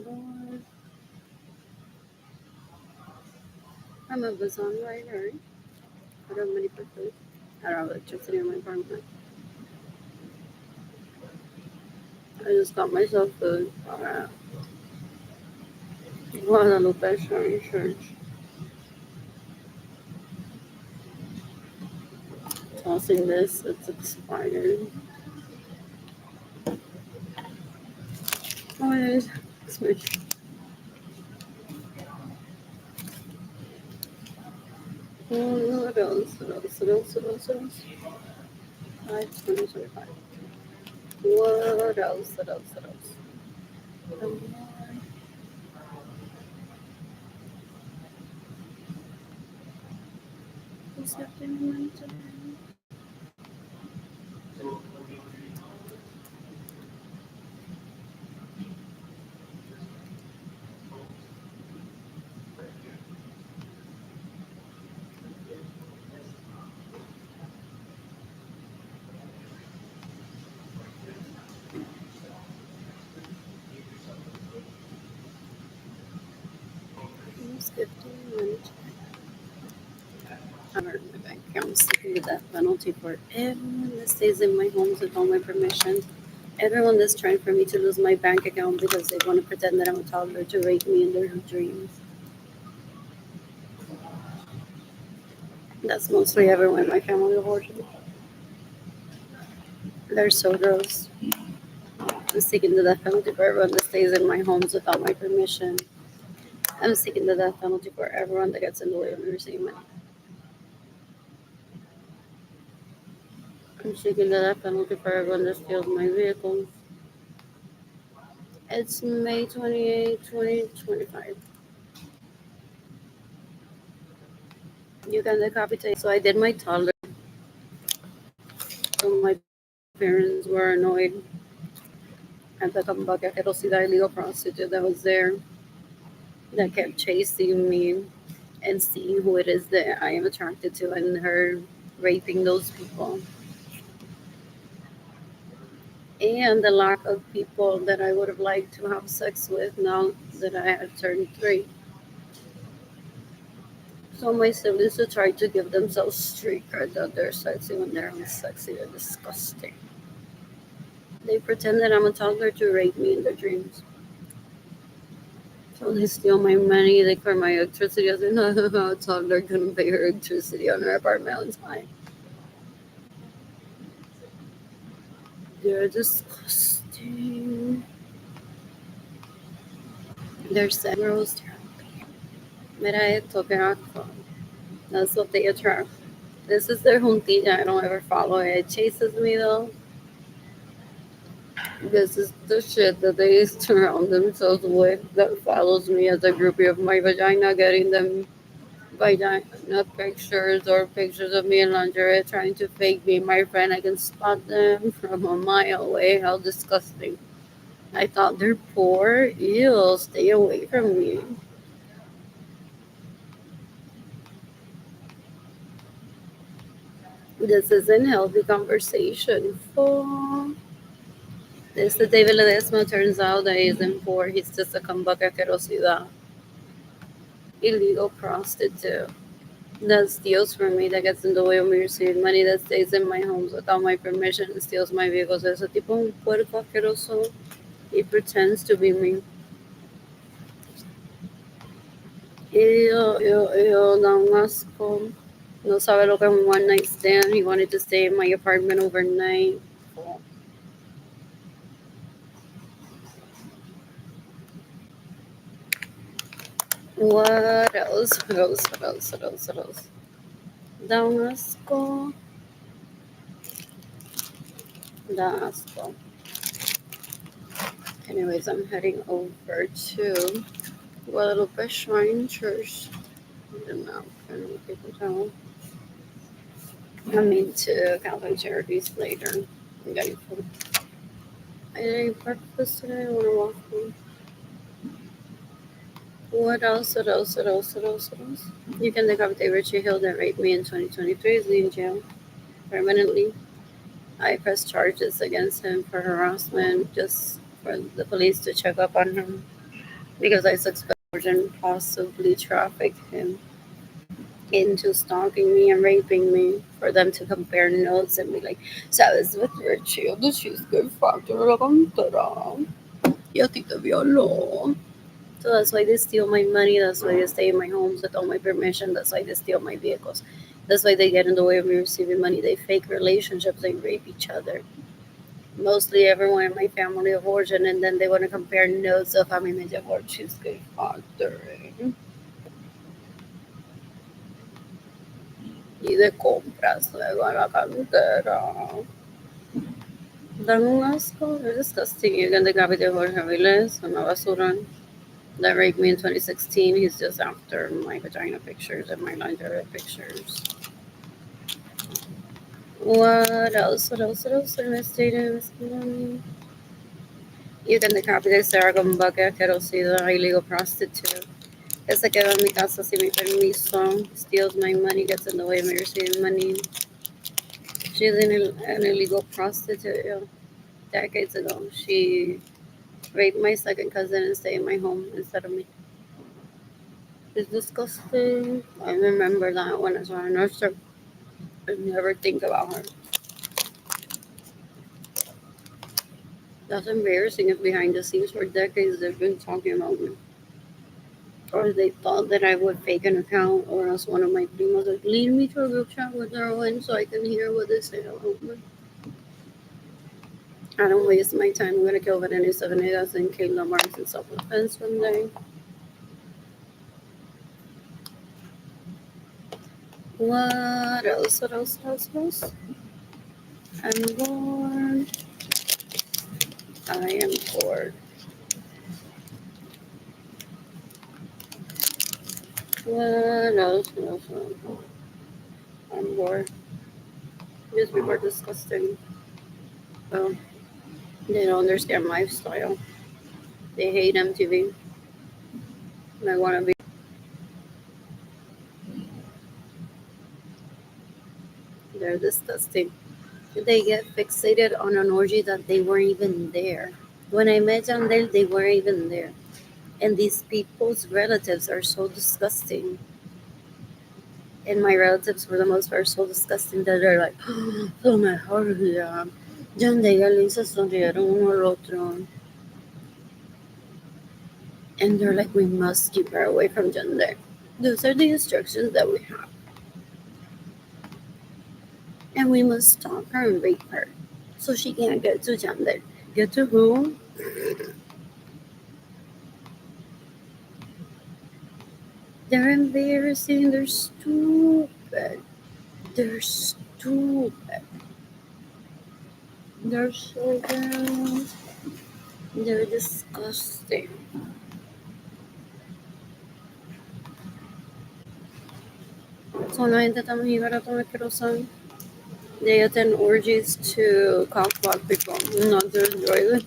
Lord. I'm a Amazon writer. I don't have money for food. I don't have electricity in my apartment. I just got myself food. Guadalupe Shrine Church. Tossing this, it's expired. Oh, it is. Switch. What else? What else? What else? What else? What else? 2025. What else? What else? What else? What's happening today? It's 15 minutes. I'm hurting my bank account. I'm sticking to that penalty for everyone that stays in my homes without my permission. Everyone that's trying for me to lose my bank account because they want to pretend that I'm a toddler to rape me in their dreams. That's mostly everyone in my family, unfortunately. They're so gross. I'm sticking to that penalty for everyone that stays in my homes without my permission. I'm sticking to that penalty for everyone that gets in the way of me receiving money. I'm sticking to that penalty for everyone that steals my vehicles. It's May 28, 2025. You can decapitate. So I did my toddler. So my parents were annoyed at the Cambaca illegal prostitute that was there that kept chasing me and seeing who it is that I am attracted to and her raping those people. And the lack of people that I would have liked to have sex with now that I had turned 3. So my siblings would try to give themselves street cred that they're sexy when they're unsexy. They're disgusting. They pretend that I'm a toddler to rape me in their dreams. So they steal my money, they clear my electricity. I said, no, a toddler couldn't pay her electricity on her apartment on time. They're disgusting. They're sad girls. Mira esto, que asco. That's what they attract. This is their juntilla. I don't ever follow it. It chases me though. This is the shit that they surround themselves with that follows me as a groupie of my vagina, getting them vagina pictures or pictures of me in lingerie, trying to fake me my friend. I can spot them from a mile away. How disgusting. I thought they're poor. Ew, stay away from me. This isn't healthy conversation. Fool. This the David Ledesma turns out that he isn't poor. He's just a cambaca querosidad. Illegal prostitute that steals from me, that gets in the way of me receiving money, that stays in my homes without my permission and steals my vehicles. Ese tipo un puerco asqueroso. He pretends to be me. Ew, da un asco. No sabe lo que es un one night stand. He wanted to stay in my apartment overnight. What else? What else? What else? What else? What else? Da un asco. Da asco. Anyways, I'm heading over to Guadalupe Shrine Church. I don't know. I don't know if you can tell. I'm into Calvin Charities later. I'm getting food. I ate breakfast today. I want to walk home. What else? What else? What else? What else? What else? You can decapitate Richie Hill that raped me in 2023. Is in jail permanently. I pressed charges against him for harassment just for the police to check up on him. because I suspect Jordan possibly trafficked him into stalking me and raping me for them to compare notes and be like, ¿sabes what Richie the cheesecake factory la cantera? Y a ti te violó. So that's why they steal my money. That's why they stay in my homes without my permission. That's why they steal my vehicles. That's why they get in the way of me receiving money. They fake relationships. They rape each other. Mostly everyone in my family of origin, and then they want to compare notes of a mí me llevó al Cheesecake Factory y de compras luego a la cantera. Dan un asco. They're disgusting. You're gonna grab it de Jorge Aviles, una basura. That raped me in 2016. He's just after my vagina pictures and my lingerie pictures. What else? What else? What else? Miss Jayden, Miss Keilany. You can copy de Sarah Gumbaca, querosida, illegal prostitute. Que se queda en mi casa sin mi permiso. Steals my money, gets in the way of me receiving money. She's an illegal prostitute. Yeah. Decades ago, she raped my second cousin and stayed in my home instead of me. It's disgusting. I remember that when I saw her nursery. I never think about her. That's embarrassing if behind the scenes for decades they've been talking about me. Or they thought that I would fake an account, or else one of my primos like, lead me to a group chat with Darwin so I can hear what they say about me. I don't waste my time. I'm gonna kill Vanessa 7 and Kayla Marks in self defense one day. What else? What else? What else? What else? I'm bored. I am bored. What else? What else? What else? I'm bored. These people are disgusting. Well, they don't understand my style. They hate MTV. And I want to be. They're disgusting. They get fixated on an orgy that they weren't even there. When I met Jandel, they weren't even there. And these people's relatives are so disgusting. And my relatives, for the most part, are so disgusting that they're like, lo mejor ya. Jandel y Alin se sonrieron uno al otro. And they're like, we must keep her away from Jandel. Those are the instructions that we have. And we must stalk her and rape her. So she can't get to Jandel. Get to who? They're embarrassing. They're stupid. They're stupid. They're so bad. They're disgusting. So una gente tan jíbara, tan asquerosa. They attend orgies to cockblock people, not to enjoy them.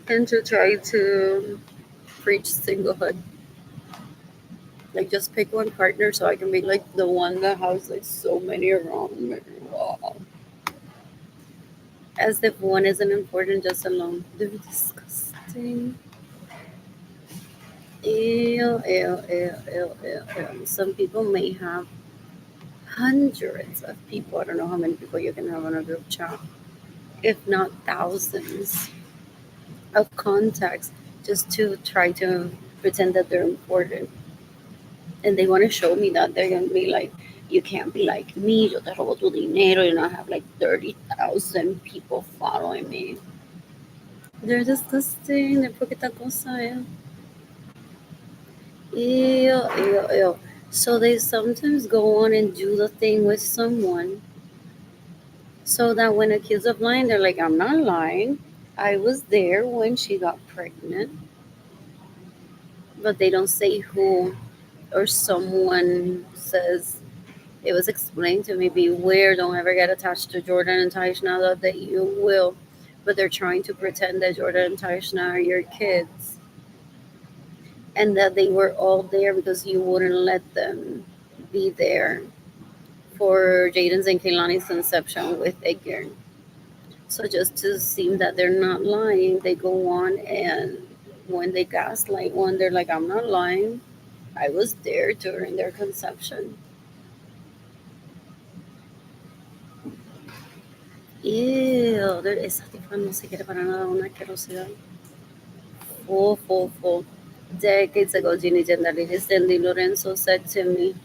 And to try to preach singlehood. Like, just pick one partner so I can be like the one that has like so many around me. Wow. As if one isn't important just alone. They're disgusting. Ew, ew, ew, ew, ew, ew. Some people may have hundreds of people. I don't know how many people you can have on a group chat, if not thousands of contacts just to try to pretend that they're important. And they want to show me that they're going to be like, you can't be like me, yo te robo tu dinero, you know, I have like 30,000 people following me. They're disgusting, they're poquita cosa, eh? Ew, ew, ew. So they sometimes go on and do the thing with someone so that when accused of lying, they're like, I'm not lying. I was there when she got pregnant. But they don't say who, or someone says, it was explained to me, beware, don't ever get attached to Jordan and Taishna, that you will. But they're trying to pretend that Jordan and Taishna are your kids and that they were all there because you wouldn't let them be there for Jayden's and Keilany's conception with Edgar. So just to seem that they're not lying, they go on and when they gaslight one, they're like, I'm not lying. I was there during their conception. Ew, esa tipa no se quiere para nada una asquerosidad. Full, full, full. Decades ago, Ginny Gendalilis Cindy Lorenzo said to me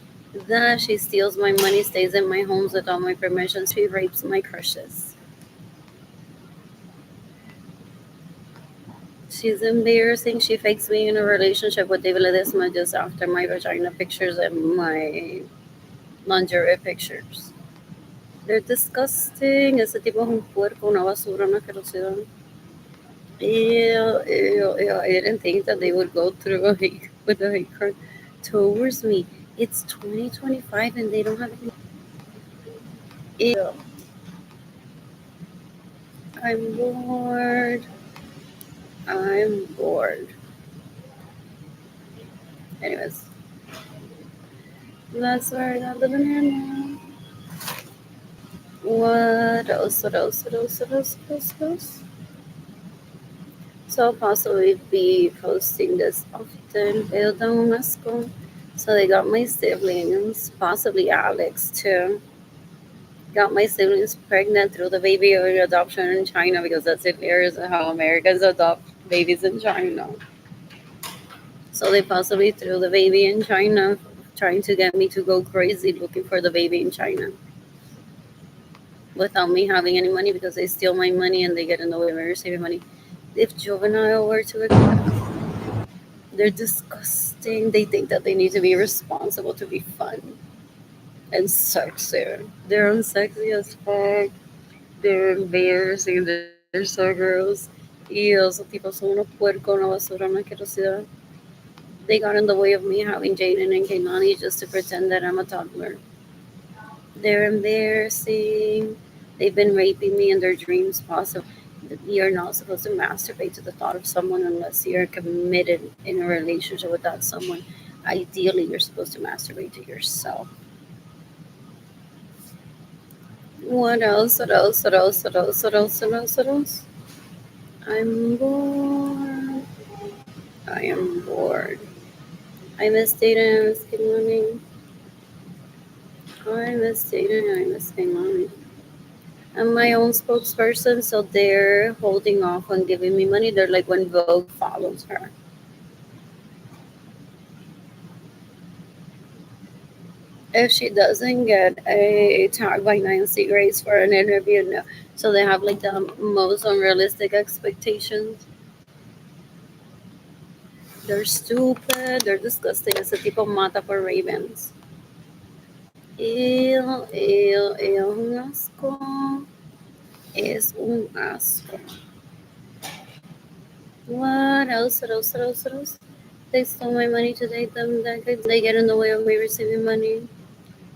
that she steals my money, stays in my homes without my permission, she rapes my crushes. She's embarrassing. She fakes being in a relationship with David Ledesma just after my vagina pictures and my lingerie pictures. They're disgusting. Ese tipo es un puerco, una basura, una asquerosidad. Ew, ew, ew. I didn't think that they would go through a hate with a hate crime towards me. It's 2025 and they don't have any. Ew. I'm bored. I'm bored. Anyways, that's where I got the banana. What else? What else? What else? What else? What else? What else? So I'll possibly be posting this often. Ew, don't asco. So they got my siblings, possibly Alex too. Got my siblings pregnant through the baby adoption in China because that's hilarious how Americans adopt babies in China. So they possibly threw the baby in China, trying to get me to go crazy looking for the baby in China without me having any money because they steal my money and they get in the way of me receiving money. If juvenile were to they're disgusting. They think that they need to be responsible to be fun and sexy. They're unsexy as fuck. They're embarrassing. They're so gross. Y esos tipos son unos puercos, una basura, una asquerosidad. They got in the way of me having Jayden and Keilany just to pretend that I'm a toddler. They're embarrassing. They've been raping me in their dreams, possibly. You're not supposed to masturbate to the thought of someone unless you're committed in a relationship with that someone. Ideally, you're supposed to masturbate to yourself. What else? What else? What else? What else? What else? What else? What else? I'm bored. I am bored. I miss dating. I miss getting money. I miss dating. I miss getting money. I'm my own spokesperson, so they're holding off on giving me money. They're like when Vogue follows her. If she doesn't get a tag by Nancy Grace for an interview, no. So they have like the most unrealistic expectations. They're stupid. They're disgusting. Ese tipo mata por Ravens. Ew, ew, ew. Un asco. Es un asco. What else? What else? What else? What else? They stole my money to date them. They get in the way of me receiving money.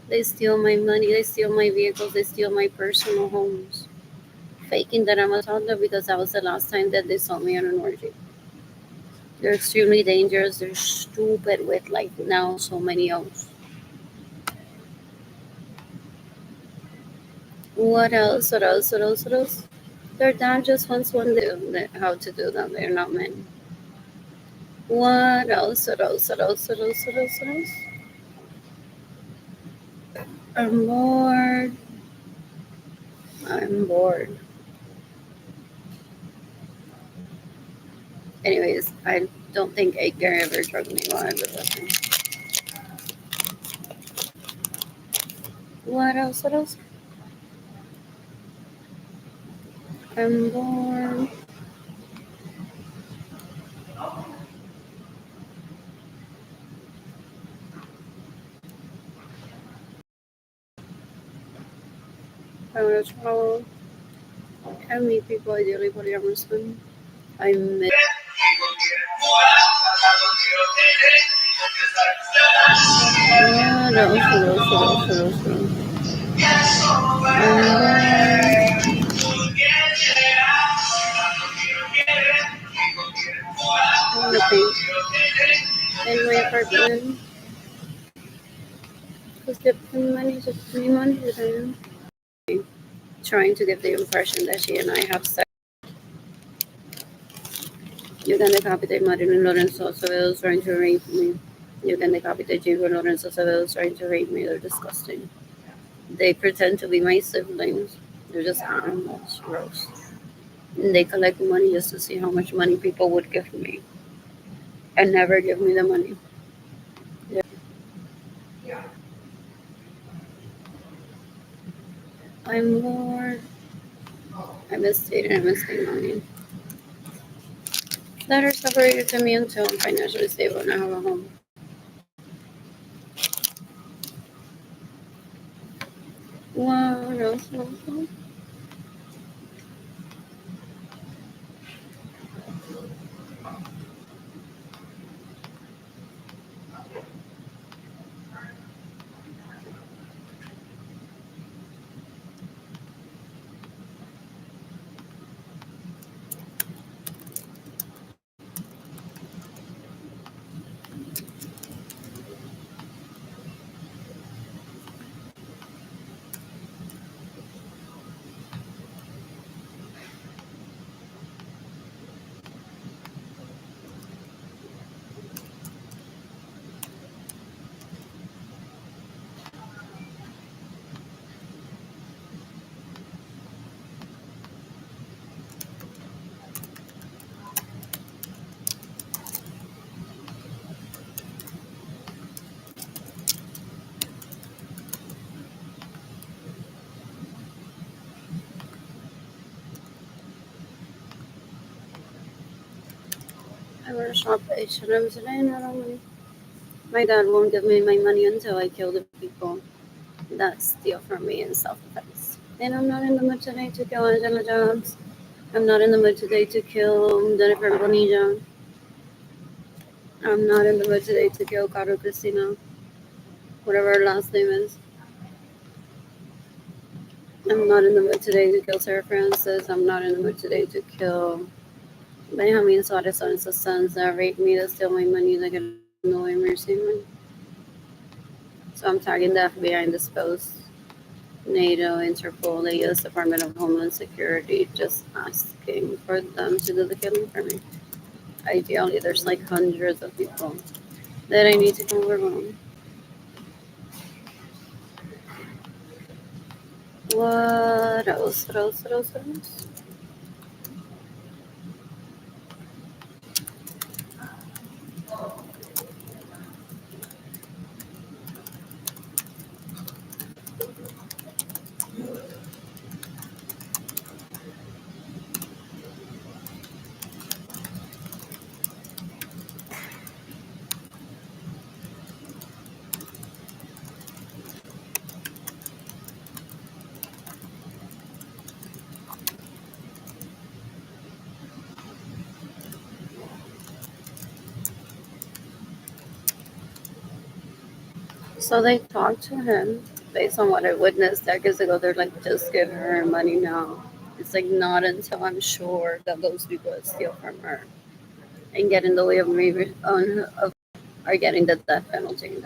They steal my money. They steal my vehicles. They steal my personal homes. Faking that I'm a toddler because that was the last time that they saw me on an orgy. They're extremely dangerous. They're stupid with like now so many O's. What else? What else? What else? What else? Their dad just wants one to how to do them. They're not men. What else? What else? What else? What else? What else? What else? I'm bored. I'm bored. Anyways, I don't think Edgar ever drugged me while I was with him. What else? What else? I'm bored. I want to travel. I meet people ideally polyamorous. I miss. What else? What else? What else? What else? What else? I want to paint in my apartment because they put money to put money to them. trying to give the impression that she and I have sex. You can decapitate Marilyn Lorenzo Acevedo trying to rape me. You can decapitate Jayden Lorenzo Acevedo trying to rape me. They're disgusting. They pretend to be my siblings. They're just animals. Gross. And they collect money just to see how much money people would give me and never give me the money. I'm bored. I miss dating. I miss Keilany. That are separated to me until I'm financially stable and I have a home. What else? I will shop H&M today and I don't money. My dad won't give me my money until I kill the people that steal from me in self-defense. And I'm not in the mood today to kill Angela Jobs. I'm not in the mood today to kill Jennifer Bonilla. I'm not in the mood today to kill Caro Cristina, whatever her last name is. I'm not in the mood today to kill Sarah Francis. I'm not in the mood today to kill Benjamin Suarez and his sons that raped me, that steal my money, that get in the way of me receiving money. So I'm tagging the FBI in this post. NATO, Interpol, the U.S. Department of Homeland Security, just asking for them to do the killing for me. Ideally, there's like hundreds of people that I need to come over. What else? What else? What else? What else? So they talked to him based on what I witnessed decades ago. They're like, just give her money now. It's like not until I'm sure that those people that steal from her and get in the way of me are getting the death penalty.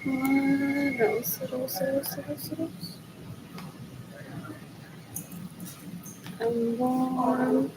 What else? What else? What else? What else? What else? I'm warm.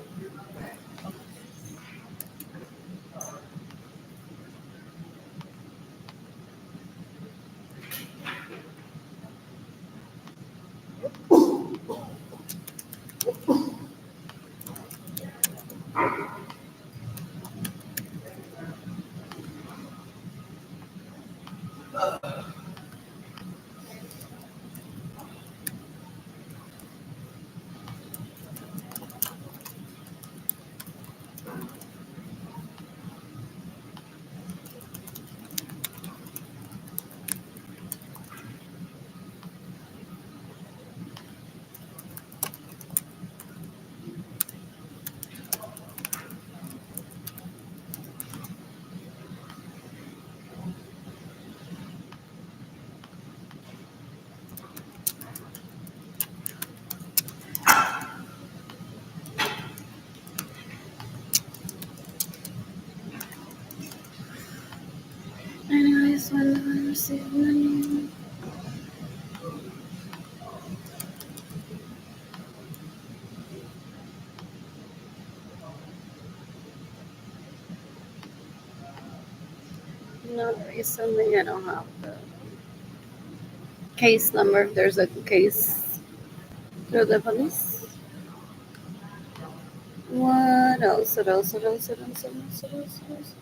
Not recently. I don't have the case number. If there's a case through the police. What else? What else? What else? What else? What else? What else? What else?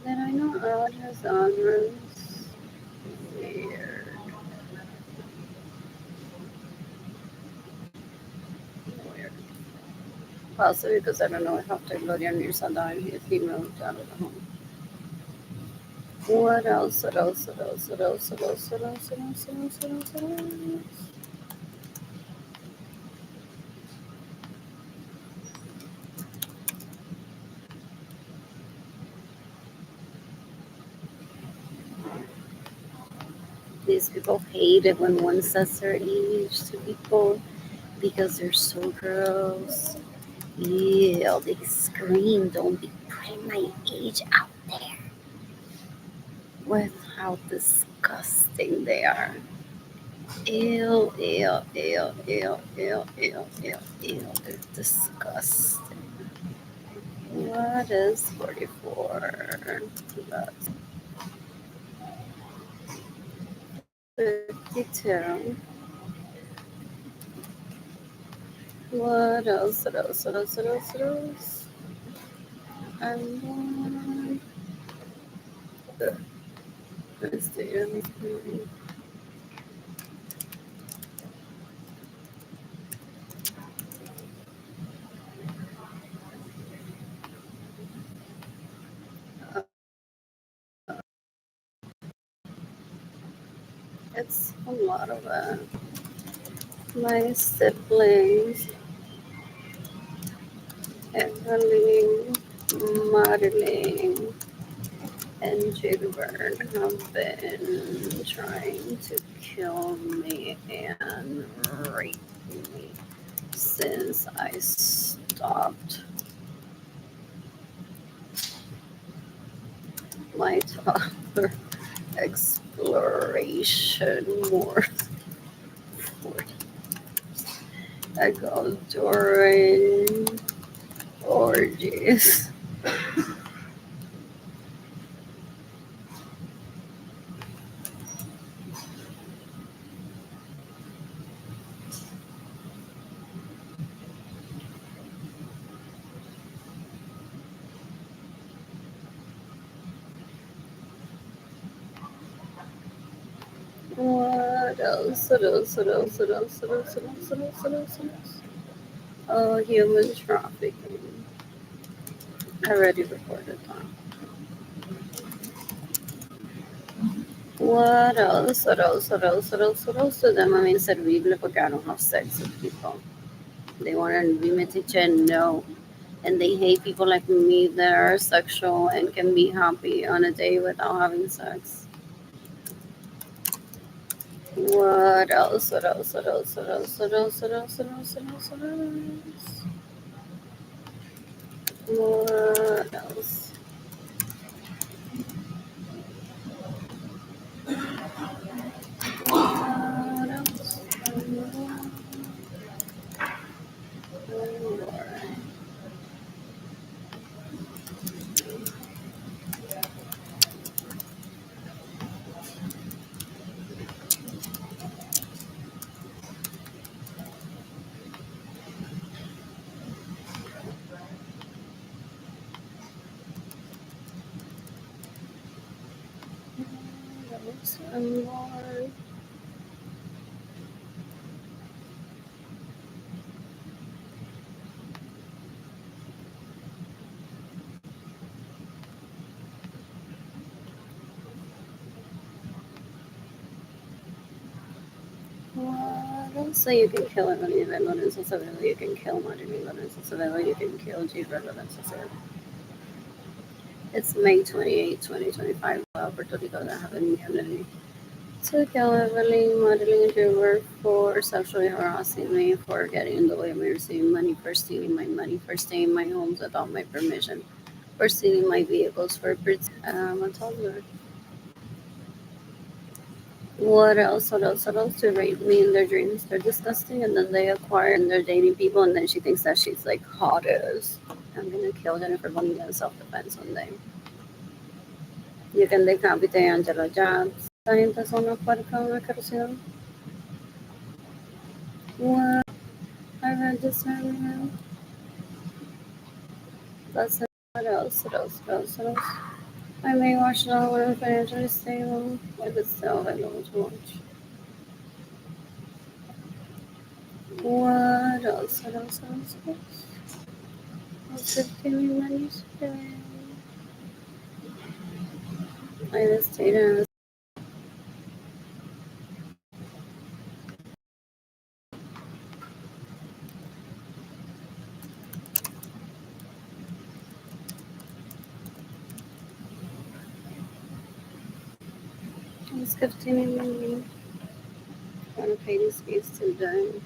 Did I know Roger's address? Weird. Weird. Possibly because I don't know if after Gloria Mirza died, if he moved out of the home. What else? What else? What else? What else? What else? What else? What else? What else? What else? What else? These people hate it when one says their age to people because they're so gross. Ew, they scream, don't be putting my age out there with how disgusting they are. Ew, ew, ew, ew, ew, ew, ew, ew, they're disgusting. What is 44? That's 52. What else? What else? What else? What else? What else? And let's do it's a lot of my siblings, Evelyn, Madeline, and Gilbert have been trying to kill me and rape me since I stopped my toddler exploration more ago during orgies. What else? What else? What else? What else? What else? What else? What else? What else? What else? Oh, human trafficking. I already reported that. What else? What else? What else? What else? What else to them? I mean, servible porque I don't have sex with people. They want to be metiche, no. And they hate people like me that are sexual and can be happy on a day without having sex. What else? What else? What else? What else? What else? What else? What else? What else? What else? What else? What else? And more. So you can kill Evelyn Lorenzo Acevedo, you can kill Marilyn Lorenzo Acevedo, you can kill Jayden Lorenzo Acevedo. It's May 28, 2025. Puerto Rico that have immunity to kill Evelyn Madeline Hoover for sexually harassing me, for getting in the way of me receiving money, for stealing my money, for staying in my homes without my permission, for stealing my vehicles, for a toddler. What else? What else? What else? To rape me in their dreams. They're disgusting, and then they acquire and they're dating people, and then she thinks that she's like hot as. I'm gonna kill Jennifer Bonilla in self-defense one day. You can decapitate Angela Jobs. Esta gente son una puerca, una asquerosidad. What? I read this earlier. That's it. What else? What else? What else? What else? I may watch it all when I'm financially stable, if it's still available to watch. What else? What else? What else? What else? What's 15 minutes today? I just stayed. It's 15 minutes. I'm gonna pay these fees today.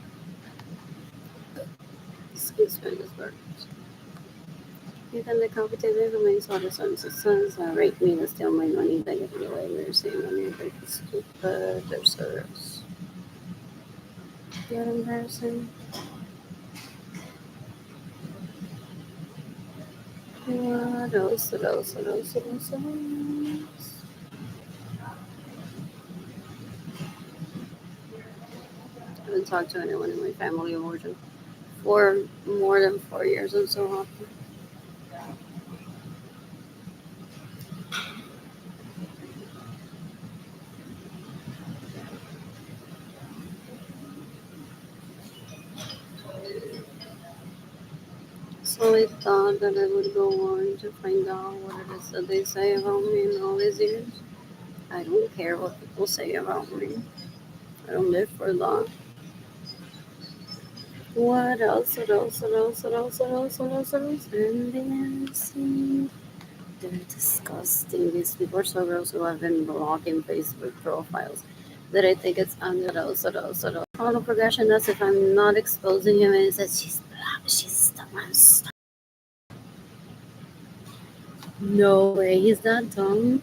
Excuse me, this bird. You can decapitate me from my source and sons that rape me to steal my money, they get me away, they're saying money, they're stupid, they're serious. You're embarrassing. What else? What else? What else? What else? What else? I haven't talked to anyone in my family of origin for more than 4 years. I'm so happy. So I thought that I would go on to find out what it is that they say about me in all these years. I don't care what people say about me. I don't live for that. What else? What else? What else? What else? What else? What else? What else? Embarrassing. They're disgusting. These people are so gross who have been blocking Facebook profiles that I think it's under those. All the progression that's if I'm not exposing him is that she's black. She's the monster. No way, he's that dumb.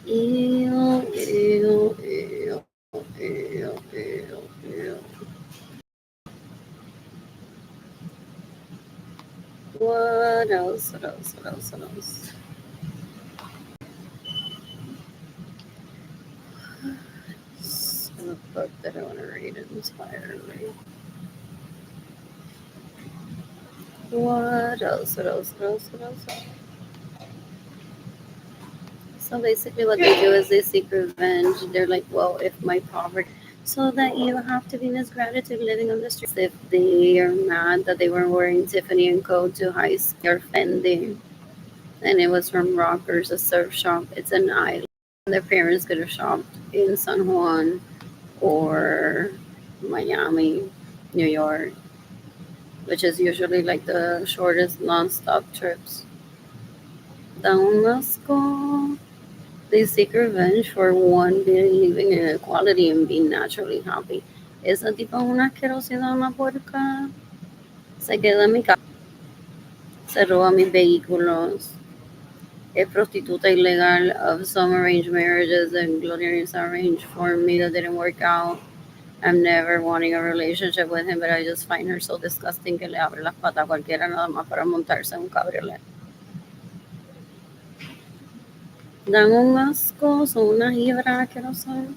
Ew, ew, ew, ew, ew, ew. What else? What else? What else? What else? A book that I want to read inspired me. What else? What else? What else? What else? So basically, what they do is they seek revenge. They're like, well, if my poverty, so that you have to be Miss Gratitude living on the streets. If they are mad that they were wearing Tiffany and Co. to high school or Fendi, and it was from Rockers, a surf shop. It's an island. Their parents could have shopped in San Juan or Miami, New York, which is usually like the shortest non-stop trips. Down Moscow. They seek revenge for one being living in inequality and being naturally happy. Esa tipa es una asquerosidad, una puerca. Se queda en mi casa, se roba mis vehículos, es prostituta ilegal of some arranged marriages and Gloria's arranged for me that didn't work out. I'm never wanting a relationship with him, but I just find her so disgusting que le abre las patas a cualquiera nada más para montarse en un cabriolet. Dan un asco, son unas hibras asquerosas.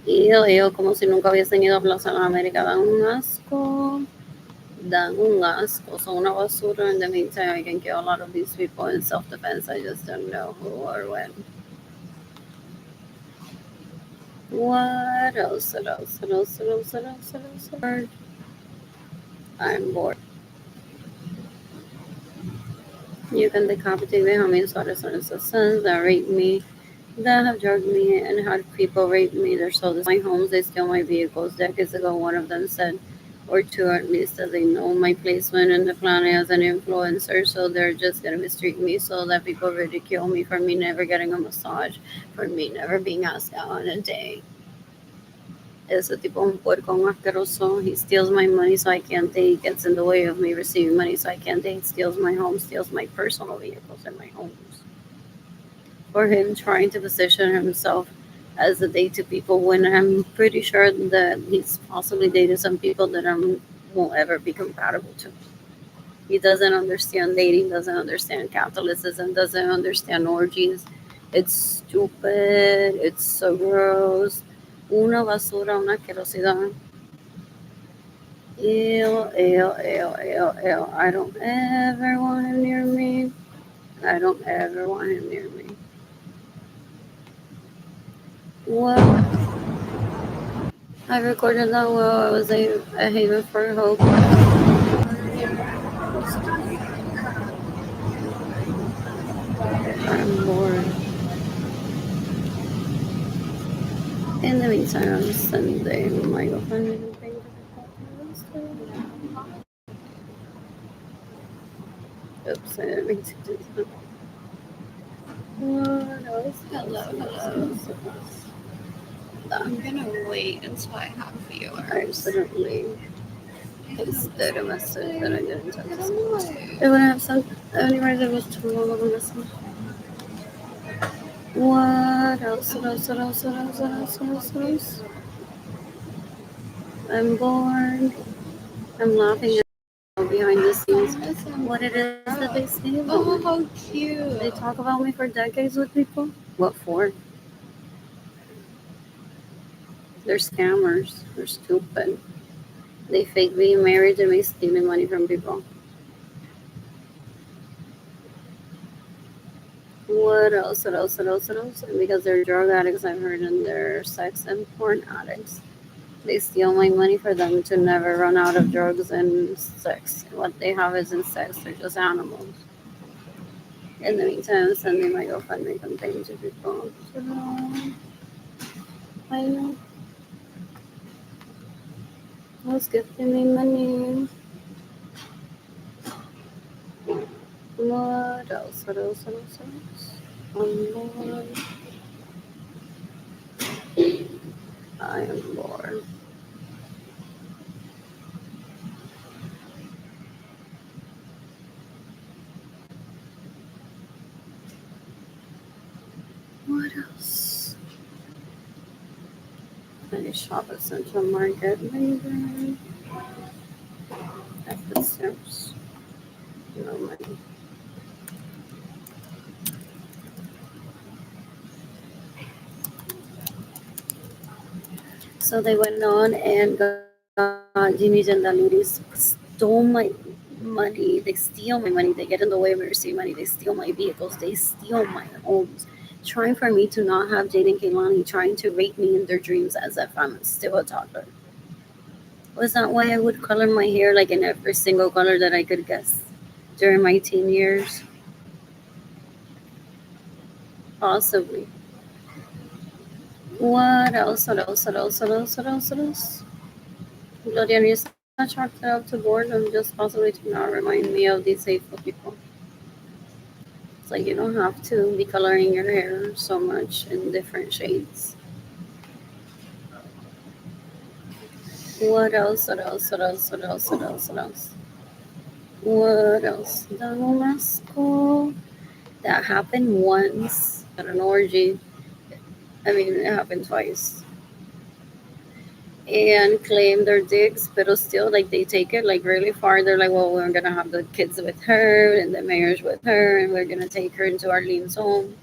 Y yo como si nunca hubiesen ido a Plaza de la América, dan un asco, son una basura. In the meantime, I can kill a lot of these people in self-defense. I just don't know who or when. What else? What else? What else? What else? What else? What else? What else? I'm bored. You can decapitate me. How many sons that rape me? that have drugged me and had people rape me. They're so my homes, they steal my vehicles. Decades ago, one of them said, or two at least, that they know my placement in the planet as an influencer, so they're just gonna mistreat me so that people ridicule me for me never getting a massage, for me never being asked out on a date. Ese tipo es un puerco, un asqueroso. He steals my money so I can't date, gets in the way of me receiving money so I can't date, steals my home, steals my personal vehicles and my homes. For him trying to position himself as a date to people when I'm pretty sure that he's possibly dated some people that I won't ever be compatible to. He doesn't understand dating, doesn't understand Catholicism, doesn't understand orgies. It's stupid, it's so gross. Una basura, una asquerosidad. Ew, ew, ew, ew, ew. I don't ever want him near me. I don't ever want him near me. What? I recorded that while I was a haven for hope. I'm bored. In the meantime, on Sunday, we might go find anything to oops, I didn't mean to do that. What else? Hello. I'm gonna wait until I have I viewers. accidentally posted a message that I didn't text. It would have sent anywhere that was too long of a message. What else? What else? What else? What else? What else? What else? What else? I'm bored. I'm laughing behind the scenes. What it is that they say about me. Oh, how cute. They talk about me for decades with people. What for? They're scammers. They're stupid. They fake being married and me stealing money from people. What else? What else? What else? What else? And because they're drug addicts, I've heard, and they're sex and porn addicts. They steal my money for them to never run out of drugs and sex. What they have isn't sex, they're just animals. In the meantime, I'm sending my GoFundMe campaign to people. So, I know. Who's gifting me money? What else? What else? What else? What else? I'm bored. I am bored. What else? I shop at Central Market later. At the Sims. No money. So they went on and got Jimmy's and Daluris stole my money. They steal my money. They get in the way of me receiving money. They steal my vehicles. They steal my homes. Trying for me to not have Jayden and Keilany, trying to rape me in their dreams as if I'm still a toddler. Was that why I would color my hair like in every single color that I could guess during my teen years? Possibly. What else? What else? What else? What else? What else? What else? Gloria, is not chalked it up to boredom, just possibly to not remind me of these hateful people. It's like you don't have to be coloring your hair so much in different shades. What else? What else? What else? What else? What else? What else? What else? The Damasco. That happened once at an orgy. I mean, it happened twice. And claim their dicks, but still, like, they take it like really far. They're like, well, we're gonna have the kids with her and the marriage with her, and we're gonna take her into Arlene's home.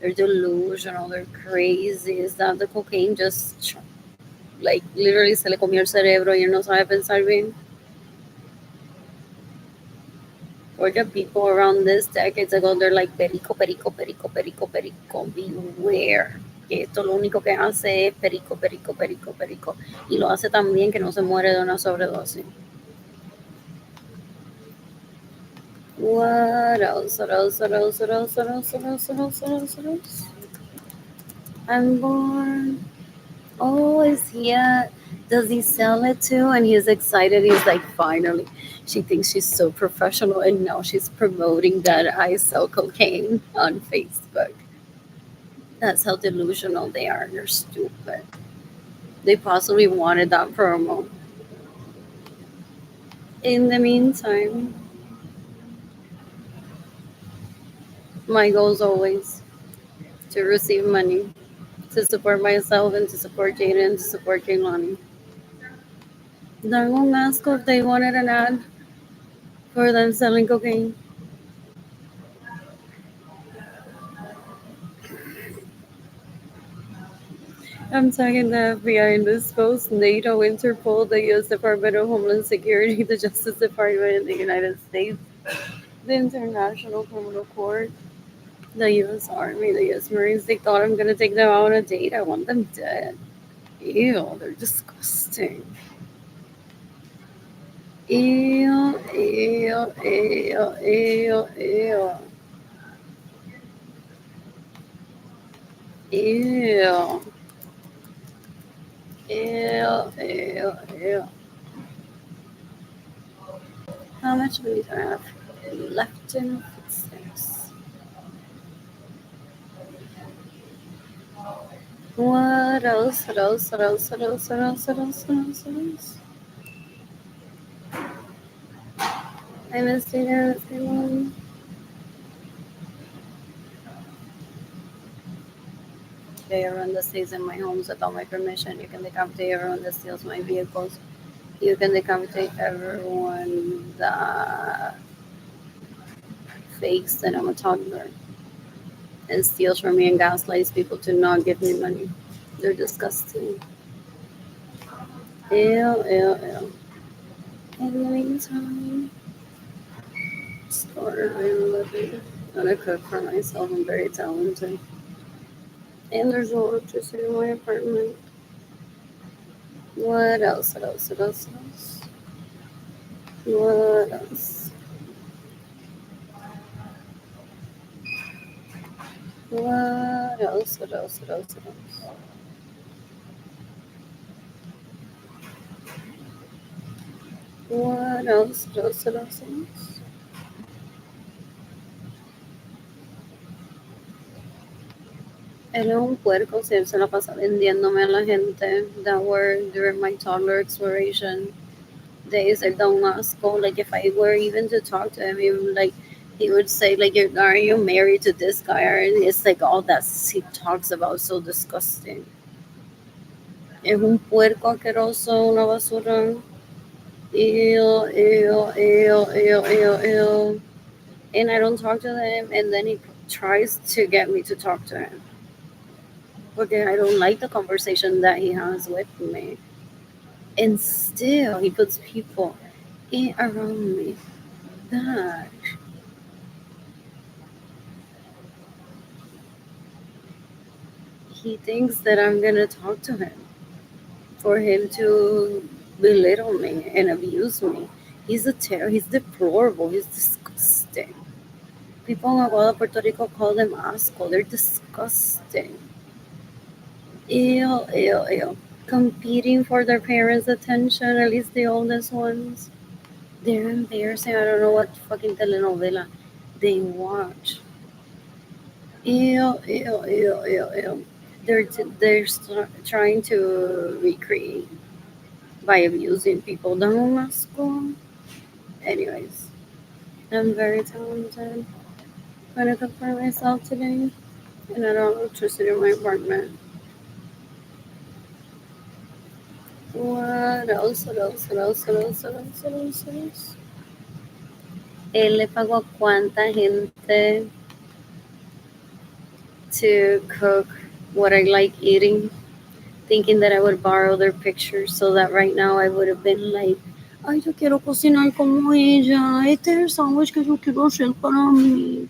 They're delusional. They're crazy. Is that the cocaine just like literally se le comió el cerebro y él no sabe pensar bien? Or the people around this decades ago, they're like perico, perico, perico, perico, perico. Beware. Que esto lo único que hace es perico, perico, perico, perico. Y lo hace tan bien que no se muere de una sobredosis. What else? What else? What else? What else? What else? What else? What else? What else? What else? I'm born. Oh, is he does he sell it too? And he's excited. He's like, finally. She thinks she's so professional, and now she's promoting that I sell cocaine on Facebook. That's how delusional they are. They're stupid. They possibly wanted that promo. In the meantime, my goal is always to receive money, to support myself, and to support Jayden, and to support Keilany. Then won't ask if they wanted an ad for them selling cocaine. I'm tagging the FBI in this post, NATO, Interpol, the U.S. Department of Homeland Security, the Justice Department in the United States, the International Criminal Court, the U.S. Army, the U.S. Marines. They thought I'm gonna take them out on a date. I want them dead. Ew, they're disgusting. Ew, ew, ew, ew, ew. Ew. Ew, ew, ew. How much money do I have left in footsteps? What else? What else? What else? What else? What else? What else? What else? What else? I missed it. I missed it. Everyone that stays in my homes without my permission. You can decapitate everyone that steals my vehicles. You can decapitate everyone that fakes that I'm a toddler and steals from me and gaslights people to not give me money. They're disgusting. Ew, ew, ew. In the meantime, start I'm living. I'm gonna cook for myself. I'm very talented. And there's no electricity in my apartment. What else? What else? What else? What else? What else? What else? What else? What else? What else? What else? What else? What else? What else? Él es un puerco, si él se la pasa vendiéndome a la gente that were during my toddler exploration days. I don't asco. Like if I were even to talk to him, he would say like, "Are you married to this guy?" Or it's like all that he talks about so disgusting. Es un puerco asqueroso, una basura. Ew, ew, ew, ew, ew, ew. And I don't talk to him, and then he tries to get me to talk to him. Porque I don't like the conversation that he has with me. And still, he puts people in around me. That he thinks that I'm gonna talk to him for him to belittle me and abuse me. He's a terror. He's deplorable. He's disgusting. People in Aguada, Puerto Rico call them asco. They're disgusting. Ew, ew, ew. Competing for their parents' attention, at least the oldest ones. They're embarrassing. I don't know what fucking telenovela they watch. Ew, ew, ew, ew, ew. Trying to recreate by abusing people. Don't school. Anyways, I'm very talented. I'm gonna cook for myself today, and I don't have electricity in my apartment. What else? What else? What else? What else? What else? What else? What else? Él le pagó a cuánta gente to cook what I like eating, thinking that I would borrow their pictures so that right now I would have been like, ay, yo quiero cocinar como ella, este es el sandwich que yo quiero hacer para mí.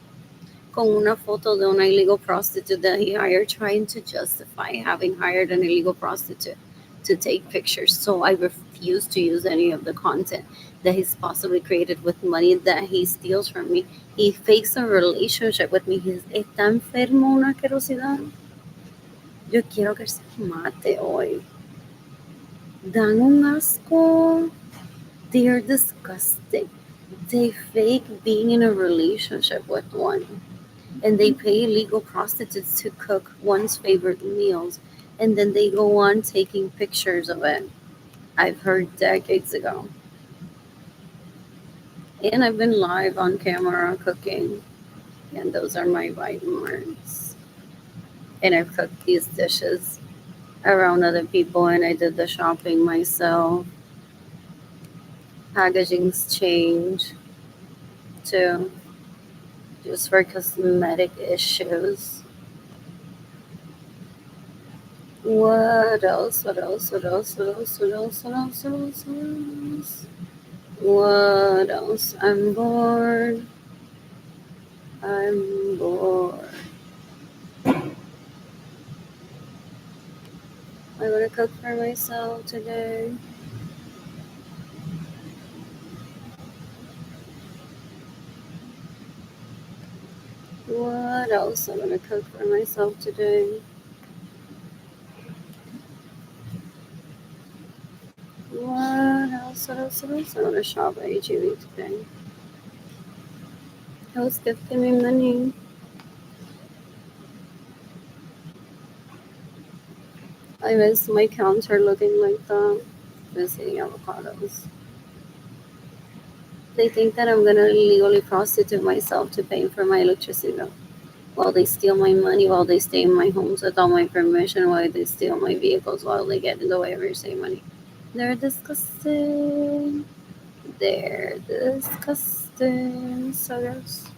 Con una foto de una illegal prostitute that he hired, trying to justify having hired an illegal prostitute to take pictures. So I refuse to use any of the content that he's possibly created with money that he steals from me. He fakes a relationship with me. He's está enfermo, una asquerosidad. Yo quiero que se mate hoy. Dan un asco. They are disgusting. They fake being in a relationship with one. And they pay illegal prostitutes to cook one's favorite meals. And then they go on taking pictures of it. I've heard decades ago. And I've been live on camera cooking. And those are my bite marks. And I've cooked these dishes around other people and I did the shopping myself. Packaging's change too, just for cosmetic issues. What else? What else? What else? What else? What else? What else? What else? What else? What else? I'm bored. I'm bored. I want to cook for myself today. What else? I want to cook for myself today. What else? What else? What else? I want to shop at HEB today. Who's gifting me money? I miss my counter looking like that. Just eating avocados. They think that I'm gonna illegally prostitute myself to pay for my electricity bill. While they steal my money, while they stay in my homes without my permission, while they steal my vehicles, while they get in the way of your saving money. They're disgusting. They're disgusting. So gross.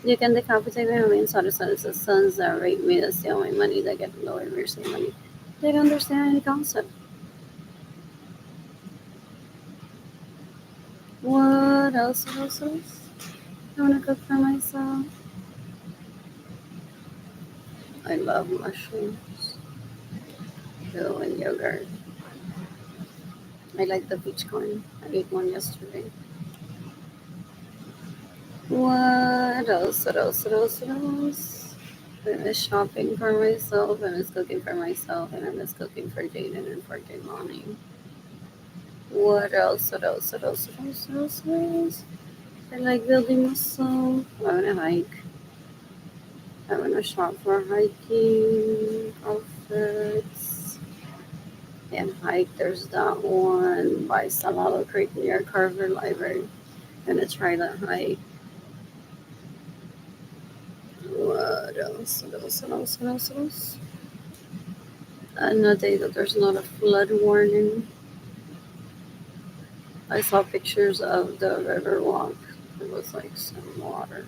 You can decapitate me. I mean, sort of it's the sons that rape me, that steal my money, that get in the way of your saving money. They don't understand any concept. What else? What else? What else? I want to cook for myself. I love mushrooms. Ew, and yogurt. I like the peach corn. I ate one yesterday. What else? What else? What else? What else? I miss shopping for myself. I miss cooking for myself. And I miss cooking for Jayden and for Keilany. What else? What else? What else? What else? What else? What else? I like building muscle. I want to hike. I want to shop for hiking outfits. And hike. There's that one by Salado Creek near Carver Library. Gonna try that hike. What else? What else? What else? What else? What else? And a day that there's not a flood warning. I saw pictures of the river walk. It was like some water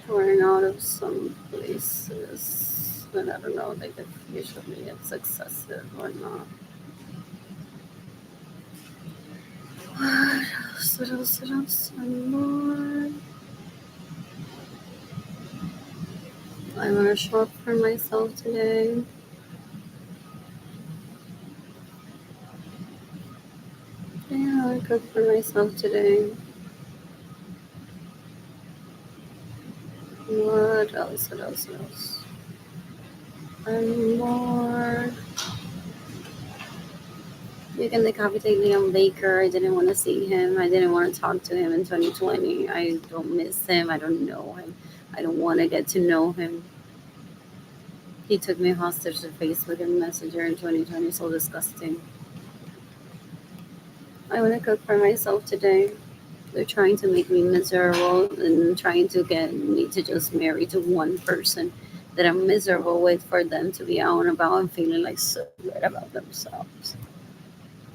pouring out of some places. And I don't know, like if usually it's excessive or not. What else? What else? What else? One more. I want to shop for myself today. Yeah, I cook for myself today. What else? What else? What else? One more. You can decapitate Leon Baker. I didn't want to see him. I didn't want to talk to him in 2020. I don't miss him. I don't know him. I don't want to get to know him. He took me hostage to Facebook and Messenger in 2020. So disgusting. I want to cook for myself today. They're trying to make me miserable and trying to get me to just marry to one person that I'm miserable with for them to be out and about and feeling like so good about themselves.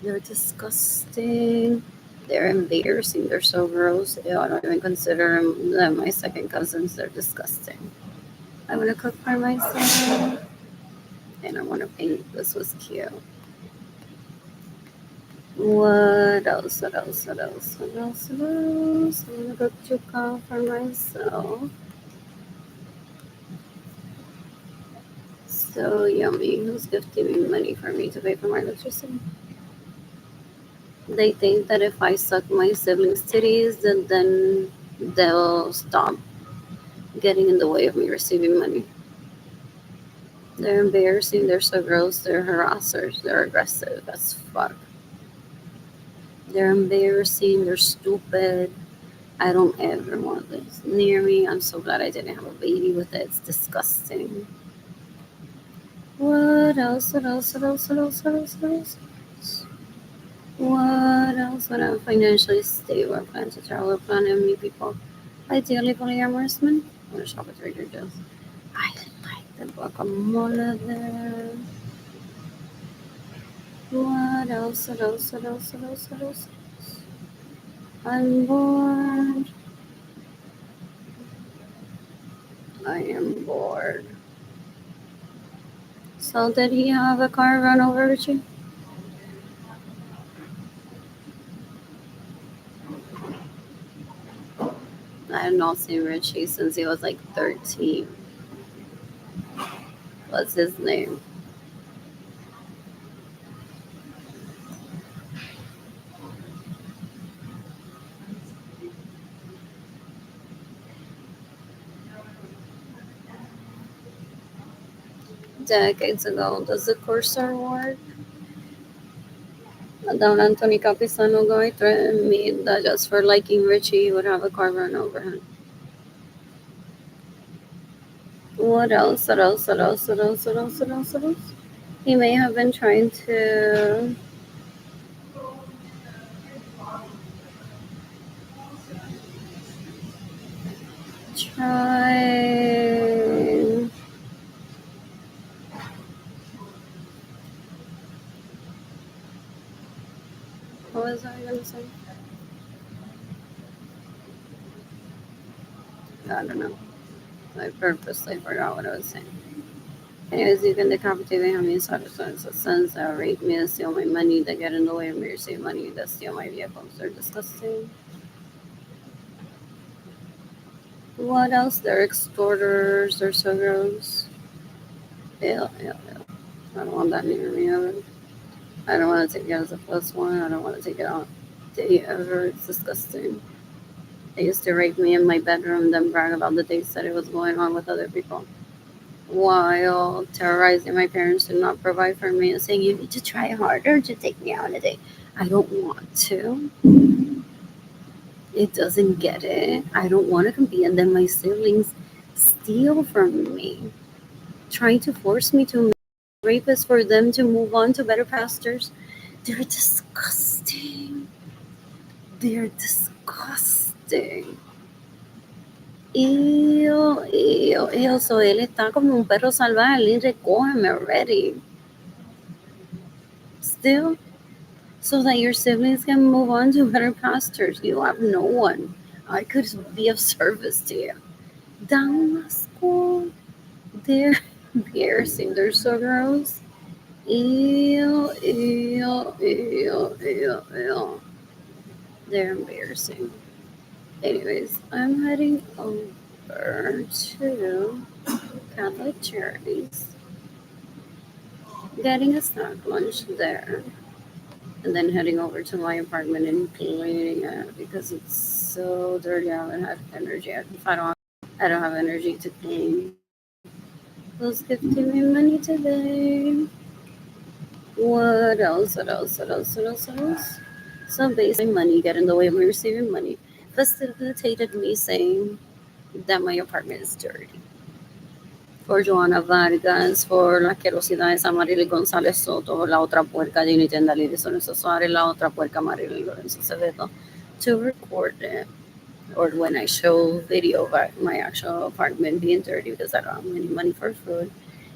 They're disgusting. They're embarrassing. They're so gross. Ew, I don't even consider them my second cousins. They're disgusting. I want to cook for myself. And I want to paint. This was cute. What else? What else? What else? What else? What else? I want to cook chuka for myself. So yummy. Who's gifting me money for me to pay for my electricity? They think that if I suck my siblings' titties, then they'll stop getting in the way of me receiving money. They're embarrassing, they're so gross, they're harassers, they're aggressive as fuck. They're embarrassing, they're stupid. I don't ever want this near me. I'm so glad I didn't have a baby with it. It's disgusting. What else? What else? What else? What else? What else? What else? What else? When I'm financially stable, I plan to travel, plan and meet people. Ideally, polyamorous men. I'm gonna shop at Trader Joe's. I like the guacamole there. What else? What else? What else? What else? What else? I'm bored. I am bored. So did he have a car run over with you? I have not seen Richie since he was like 13. What's his name? Decades ago. Does the cursor work? Don Anthony Capisano guy threatened me that just for liking Richie, he would have a car run over him. What else? What else? What else? What else? What else? What else? What else? He may have been trying to try. What was I gonna say? I don't know. I purposely forgot what I was saying. Anyways, you can decapitate me, have me sort of sons that rape me, that steal my money, that get in the way of me receiving money, that steal my vehicles. They're disgusting. What else? They're extorters. They're so gross. Ew, ew, ew. I don't want that near me ever. I don't want to take it as a plus one. I don't want to take it out day ever. It's disgusting. They used to rape me in my bedroom, then brag about the dates that it was going on with other people, while terrorizing my parents to not provide for me and saying, "You need to try harder to take me out on a date." I don't want to. It doesn't get it. I don't want to compete. And then my siblings steal from me, trying to force me to rapists for them to move on to better pastors. They're disgusting. They're disgusting. Ew, ew, ew. So él está como un perro salvaje. Él recógeme already. Still, so that your siblings can move on to better pastors. You have no one. I could be of service to you. Down school. They're embarrassing. They're so gross. Ew, ew, ew, ew, ew. They're embarrassing. Anyways, I'm heading over to Catholic Charities, getting a snack lunch there, and then heading over to my apartment and cleaning it because it's so dirty. I haven't had energy. If I don't have energy to clean. Who's gifting me money today? What else? What else? What else? What else? What else? So basically, money get in the way of me receiving money. Facilitated me saying that my apartment is dirty. For Joanna Vargas, for la asquerosidad de esa Marily González Soto, la otra puerca Jenny Tendalí de Lorenzo Suárez, la otra puerca Marily Lorenzo Acevedo, to record it. Or when I show video of my actual apartment being dirty because I don't have any money for food.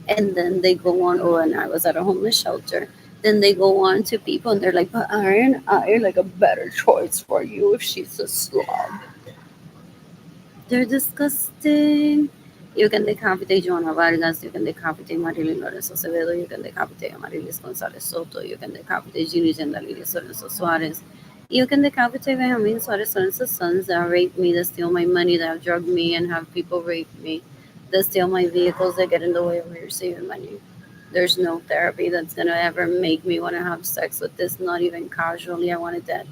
And then they go on, or when I was at a homeless shelter, then they go on to people and they're like, but aren't I like a better choice for you if she's a slob? They're disgusting. You can decapitate Joanna Vargas, you can decapitate Marilyn Lorenzo Acevedo, you can decapitate Amarilis Gonzalez Soto, you can decapitate Ginny Gendalides Lorenzo Suarez, you can decapitate Benjamin Suarez Lorenzo's sons that rape me, that steal my money, that drug me and have people rape me, that steal my vehicles, that get in the way of me receiving money. There's no therapy that's gonna ever make me want to have sex with this, not even casually. I want it dead.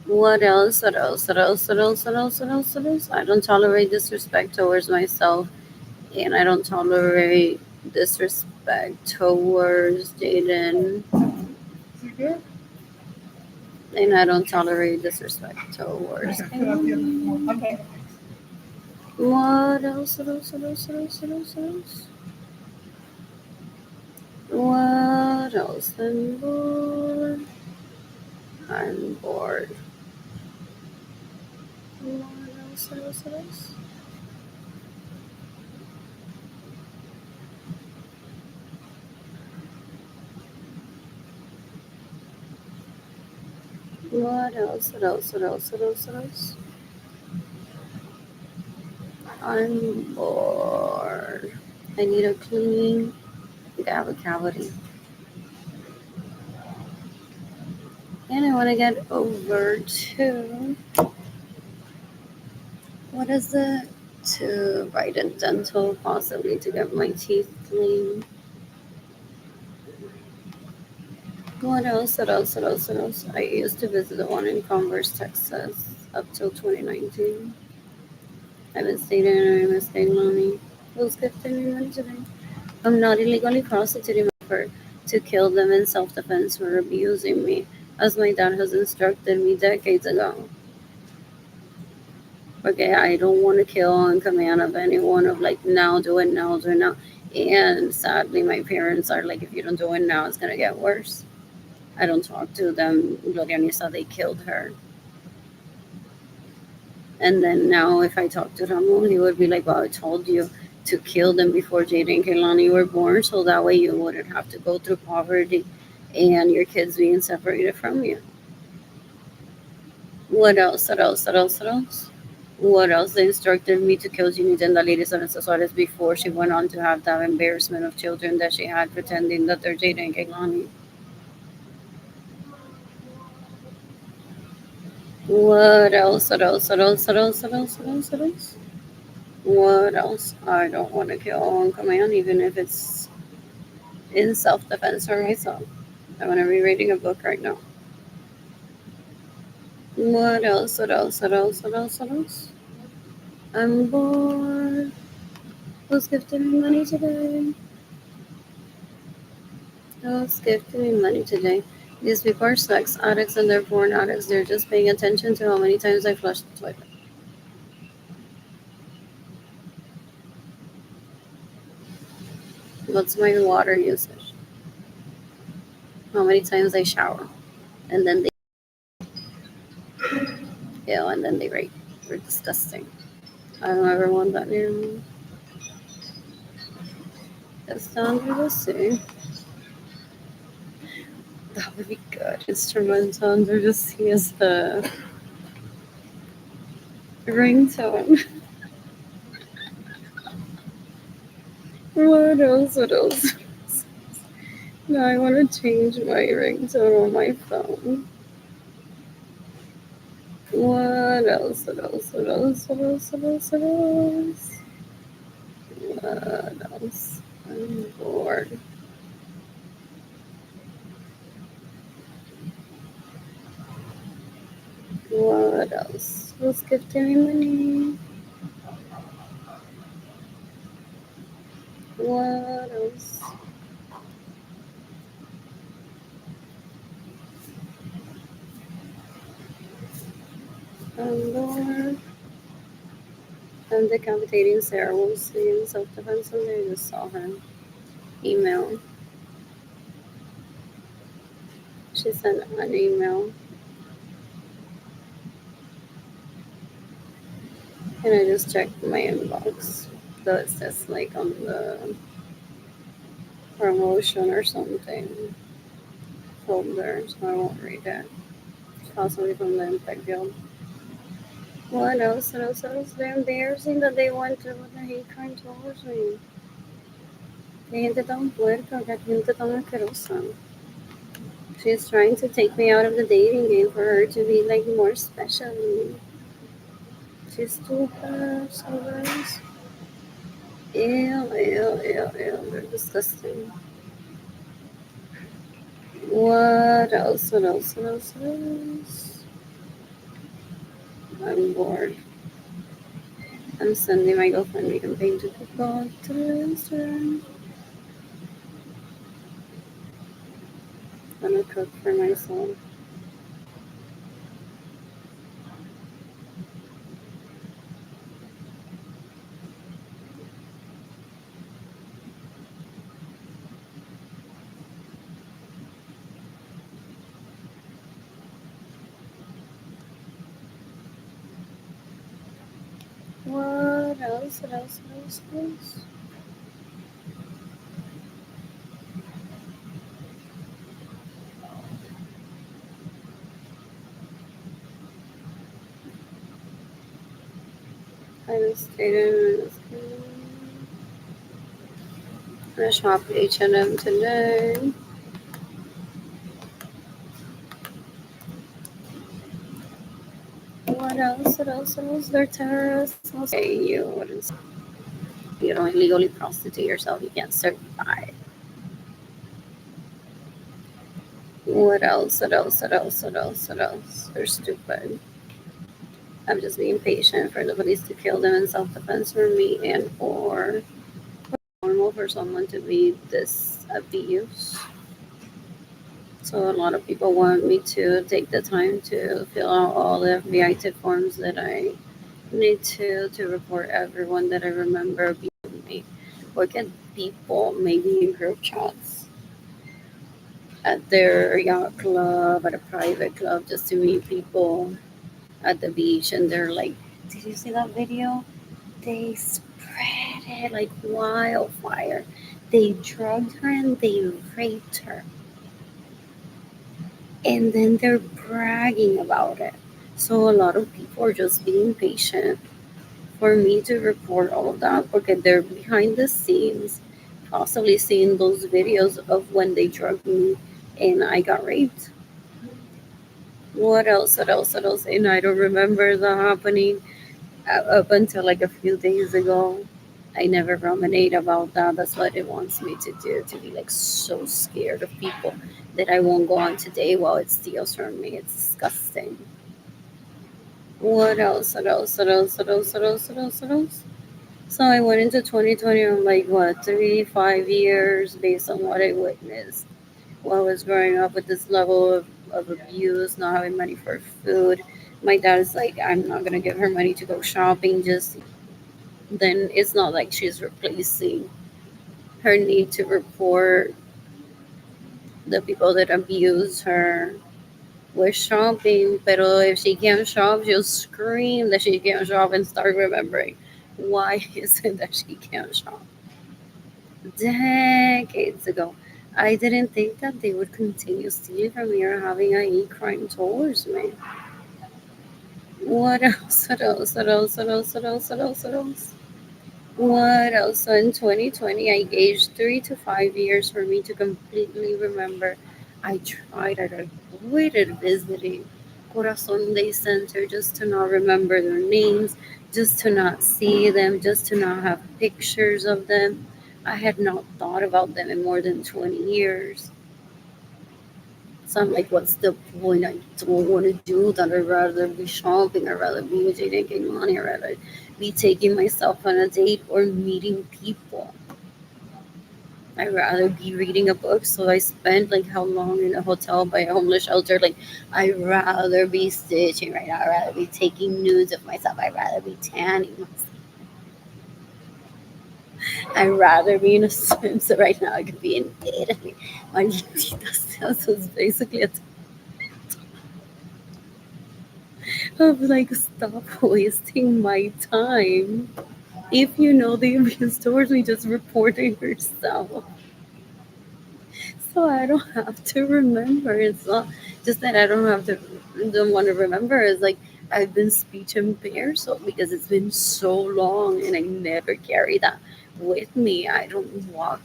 What else? What else? What else? What else? What else? What else? What else? I don't tolerate disrespect towards myself And I don't tolerate disrespect towards Jayden. And I don't tolerate disrespect towards Keilany. Okay. What else? What else? What else? What else? What else? What else? What else? I'm bored. I'm bored. What else? What else? What else? What else? What else? What else? What else? What else? I'm bored. I need a clean. I have a cavity. And I want to get over to what is it? To write a dental, possibly to get my teeth clean. What else? What else? What else? What else? I used to visit the one in Converse, Texas, up till 2019. I've been staying in Miss Keilany. Who's gifting me money today? I'm not illegally prostituting myself to kill them in self-defense for abusing me, as my dad has instructed me decades ago. Okay, I don't want to kill on command of anyone of like now do it now do it now. And sadly, my parents are like, if you don't do it now, it's gonna get worse. I don't talk to them. Glorianisa, they killed her. And then now, if I talk to Ramon, he would be like, well, I told you to kill them before Jayden and Keilany were born, so that way you wouldn't have to go through poverty and your kids being separated from you. What else? What else? What else? What else? What else? They instructed me to kill Junita and the ladies on Suarez before she went on to have that embarrassment of children that she had pretending that they're Jayden and Keilany. What else? What else? What else? What else? What else? What else? What else? What else? I don't want to kill on command, even if it's in self defense for myself. I'm going to be reading a book right now. What else? What else? What else? What else? What else? I'm bored. Who's gifting me money today? Who's gifting me money today? These people are sex addicts and they're porn addicts. They're just paying attention to how many times I flush the toilet. What's my water usage? How many times I shower? And then they kill and then they rape. They're disgusting. I don't ever want that near me. It's down to the sea. That would be good. Instrumental under the sea is the ringtone. What else? What else? Now I want to change my ringtone on my phone. What else? What else? What else? What else? What else? What else? What else? I'm bored. What else? Who's gifting me money? What else? I'm bored. I'm decapitating Sarah Wolsey in self-defense Sunday. I just saw her email. She sent an email. And I just checked my inbox. So it says like on the promotion or something folder, so I won't read it. Possibly from the impact guild. What else? What else? What else? They're embarrassing that they went to with the hate crime towards me. Que gente tan puerca, que gente tan asquerosa. She's trying to take me out of the dating game for her to be like more special. She's too fast, guys. Ew, ew, ew, ew. They're disgusting. What else? What else? What else? What else? I'm bored. I'm sending my GoFundMe campaign to people through Instagram. I'm gonna cook for myself. What else? What else? What else? What else? I was dating. I shop H&M today. What else? What else? What else? They're terrorists. Okay, you wouldn't. You don't illegally prostitute yourself. You can't certify. What else? What else? What else? What else? What else? They're stupid. I'm just being patient for the police to kill them in self-defense for me and for normal for someone to be this abuse. So a lot of people want me to take the time to fill out all the FBI tip forms that I need to report everyone that I remember abusing me. Or get people maybe in group chats at their yacht club, at a private club, just to meet people at the beach, and they're like, "Did you see that video? They spread it like wildfire. They drugged her and they raped her. And then they're bragging about it." So a lot of people are just being patient for me to report all of that because they're behind the scenes, possibly seeing those videos of when they drugged me and I got raped. What else? What else? What else? And I don't remember that happening up until like a few days ago. I never ruminate about that. That's what it wants me to do, to be like so scared of people that I won't go on today while it steals from me. It's disgusting. What else? What else? What else? What else? What else? What else? What else? So I went into 2020. I'm like, what, 3, 5 years based on what I witnessed while I was growing up with this level of abuse, not having money for food. My dad is like, I'm not going to give her money to go shopping. Just then it's not like she's replacing her need to report the people that abuse her with shopping. Pero if she can't shop, she'll scream that she can't shop and start remembering why is it that she can't shop. Decades ago, I didn't think that they would continue stealing from me or having a hate crime towards me. What else? What else? What else? What else? What else? What else? What else? What else? So in 2020, I gauged 3 to 5 years for me to completely remember. I tried, I avoided visiting Corazon Day Center just to not remember their names, just to not see them, just to not have pictures of them. I had not thought about them in more than 20 years. So I'm like, what's the point? I don't want to do that. I'd rather be shopping. I'd rather be with Jayden and Keilany. I'd rather be taking myself on a date or meeting people. I'd rather be reading a book. So I spent like how long in a hotel by a homeless shelter? Like, I'd rather be stitching right now. I'd rather be taking nudes of myself. I'd rather be tanning myself. I'd rather be in a swimsuit right now. I could be in Italy. My that's was basically a of like, stop wasting my time. If you know the abuse towards me, just report it yourself. So I don't have to remember. It's not just that I don't want to remember. It's like I've been speech impaired so because it's been so long and I never carry that with me. I don't walk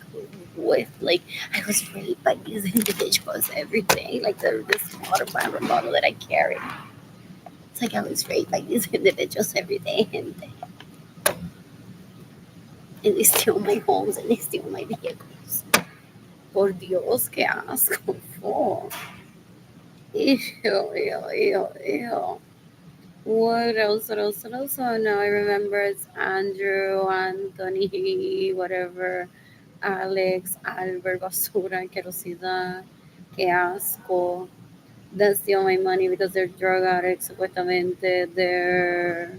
with like I was raped by these individuals every day. Like this water bottle that I carry. It's like I was raped by these individuals every day, and they steal my homes and they steal my vehicles. Por Dios, qué asco. Oh, ew, ew, ew, ew. What else? What else? What else? Oh, now I remember it's Andrew, Anthony, whatever, Alex, Albert, basura, asquerosidad, qué asco. They steal my money because they're drug addicts, supuestamente. They're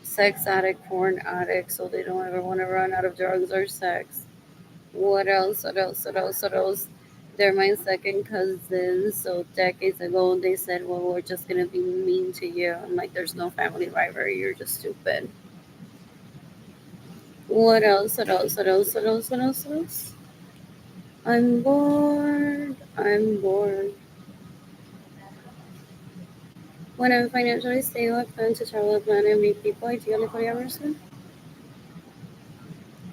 sex addict, porn addict, so they don't ever want to run out of drugs or sex. What else? What else? What else? What else? They're my second cousins. So decades ago, they said, "Well, we're just gonna be mean to you." I'm like, "There's no family rivalry. You're just stupid." What else? What else? What else? What else? What else? What else? I'm bored. I'm bored. When I'm financially stable, I plan to travel the planet and meet people, ideally polyamorously.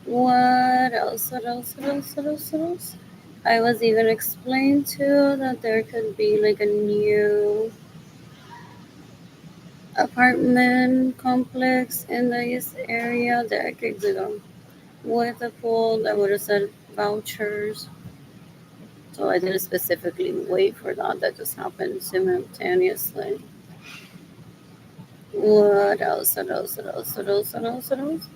What else? What else? What else? What else? What else? I was even explained to that there could be like a new apartment complex in the East area decades ago with a pool that would have said vouchers. So I didn't specifically wait for that. That just happened simultaneously. What else? What else? What else? What else? What else? What else?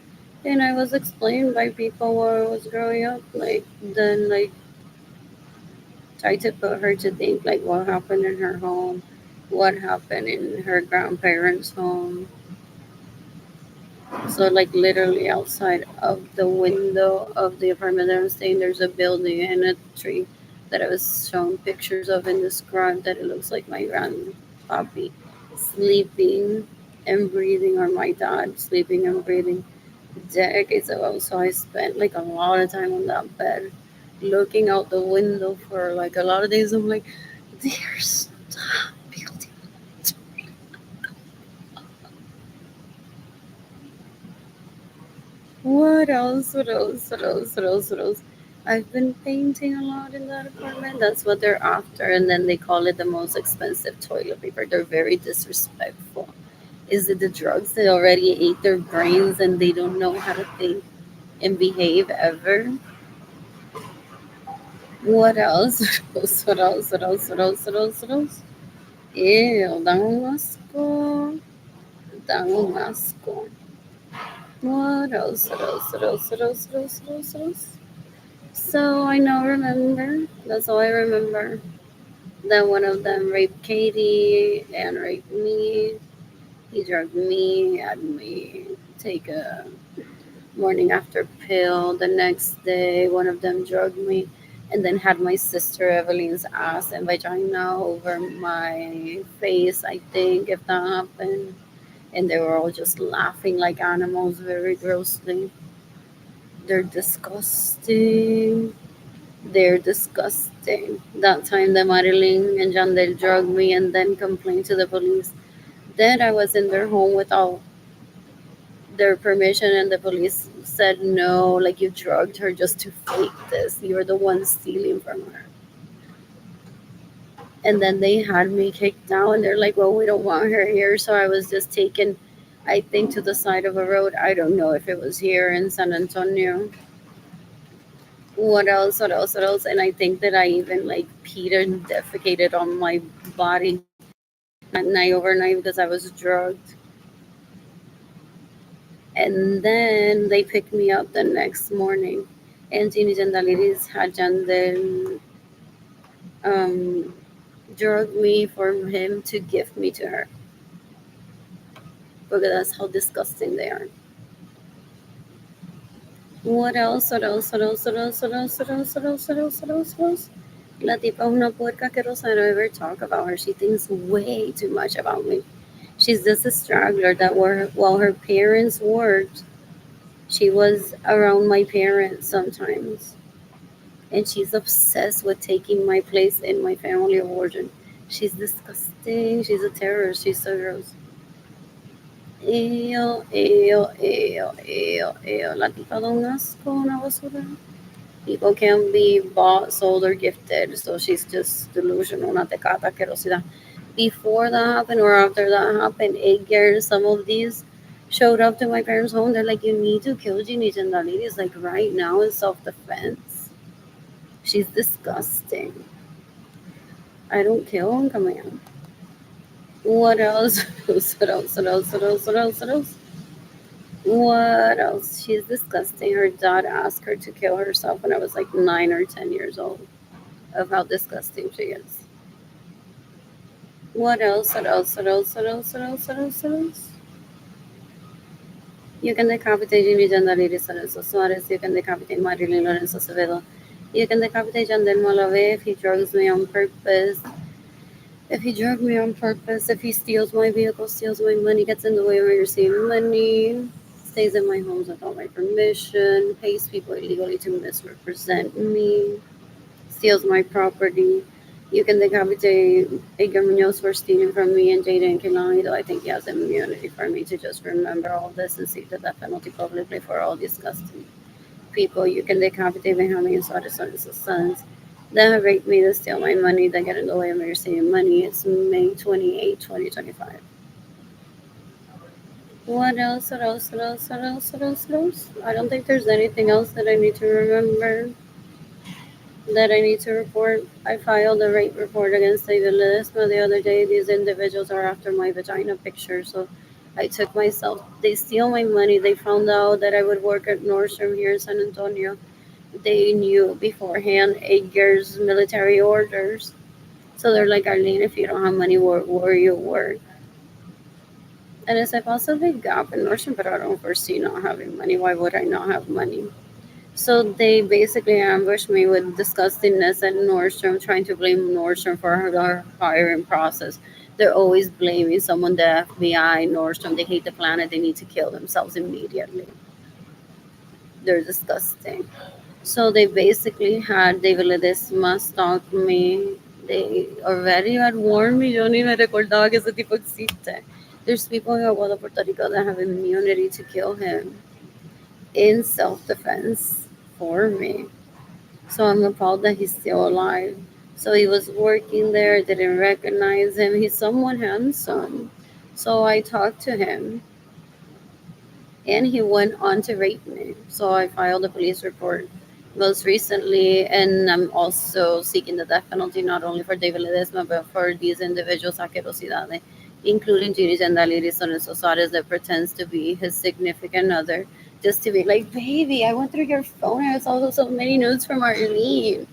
And I was explained by people while I was growing up, like then like try to put her to think like what happened in her home, what happened in her grandparents' home. So like literally outside of the window of the apartment that I'm staying, there's a building and a tree that I was shown pictures of and described that it looks like my grandpappy sleeping and breathing, or my dad sleeping and breathing decades ago. So I spent like a lot of time on that bed, looking out the window for like a lot of days. I'm like, there's that building. What else? What else? What else? What else? What else? I've been painting a lot in that apartment. That's what they're after. And then they call it the most expensive toilet paper. They're very disrespectful. Is it the drugs? They already ate their brains and they don't know how to think and behave ever. What else? What else? What else? What else? What else? What else? Ew, dá um asco. Dá um asco. What else? What else? What else? What else? What else? What else? What else? So I now remember. That's all I remember. That one of them raped Katie and raped me. He drugged me, had me take a morning after pill. The next day, one of them drugged me and then had my sister Evelyn's ass and vagina over my face, I think, if that happened. And they were all just laughing like animals very grossly. They're disgusting. They're disgusting. That time the Marilyn and Jandel drugged me and then complained to the police that I was in their home without their permission, and the police said no, like you drugged her just to fake this. You're the one stealing from her. And then they had me kicked out, and they're like, well, we don't want her here. So I was just taken, I think, to the side of a road. I don't know if it was here in San Antonio. What else? What else? What else? And I think that I even like peed and defecated on my body that night overnight because I was drugged. And then they picked me up the next morning. And Tini Jandaliris had Jandel um, drugged me for him to gift me to her. Because that's how disgusting they are. What else? What else? What else? What else? What else? What else? What else? What else? What else? What else? La tipa es una puerca asquerosa. I don't ever talk about her. She thinks way too much about me. She's just a straggler that while her parents worked, she was around my parents sometimes. And she's obsessed with taking my place in my family of origin. She's disgusting. She's a terrorist. She's so gross. Ew, ew, ew, ew, ew. La tipa da un asco, una basura. People can be bought, sold, or gifted. So she's just delusional, una tecata asquerosidad. Before that happened or after that happened, 8 years, some of these showed up to my parents' home. They're like, you need to kill Ginny Jandalini. It's like right now in self-defense. She's disgusting. I don't kill on command. What else? What else? What else? What else? What else? What else? What else? She's disgusting. Her dad asked her to kill herself when I was like 9 or 10 years old. Of how disgusting she is. What else? What else? What else? What else? What else? What else? What else? You can decapitate Jimmy Jandaridis Lorenzo Suarez. You can decapitate Marilyn Lorenzo Acevedo. You can decapitate Yandel Malave if he drugs me on purpose. If he drugged me on purpose, if he steals my vehicle, steals my money, gets in the way of me receiving money, stays in my homes without my permission, pays people illegally to misrepresent me, steals my property. You can decapitate Edgar Munoz for stealing from me and Jayden and Keilany, though I think he has immunity for me to just remember all this and seek the death penalty publicly for all disgusting people. You can decapitate Benjamin and Suarez sons that have raped me to steal my money, that get in the way of me receiving money. It's May 28, 2025. What else? What else? What else? What else? What else? What else? I don't think there's anything else that I need to remember, that I need to report. I filed a rape report against David Ledesma the other day. These individuals are after my vagina picture, so I took myself. They steal my money. They found out that I would work at Nordstrom here in San Antonio. They knew beforehand 8 years military orders. So they're like, Arlene, if you don't have money, where you work? And it's a possible gap in Nordstrom, but I don't foresee not having money. Why would I not have money? So they basically ambushed me with disgustingness at Nordstrom, trying to blame Nordstrom for their hiring process. They're always blaming someone, the FBI, Nordstrom. They hate the planet. They need to kill themselves immediately. They're disgusting. So they basically had David Ledesma stalk me. They already had warned me. Yo ni me recordaba que ese tipo existe. There's people in Aguada, Puerto Rico that have immunity to kill him in self-defense for me. So I'm appalled that he's still alive. So he was working there, didn't recognize him. He's someone handsome. So I talked to him and he went on to rape me. So I filed a police report most recently, and I'm also seeking the death penalty not only for David Ledesma but for these individuals, Aquerosidade, including Gini Zendaliri Sorenso Suarez, that pretends to be his significant other, just to be like, baby, I went through your phone. I saw so many notes from Arlene.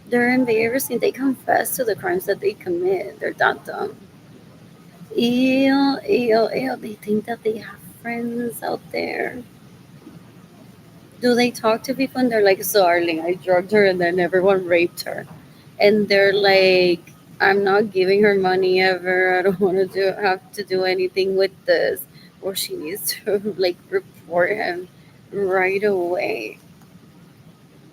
They're embarrassing. They confess to the crimes that they commit. They're that dumb. Ew, ew, ew. They think that they have friends out there. Do they talk to people and they're like, darling, I drugged her and then everyone raped her. And they're like, I'm not giving her money ever. I don't want to have to do anything with this. Or she needs to like report him right away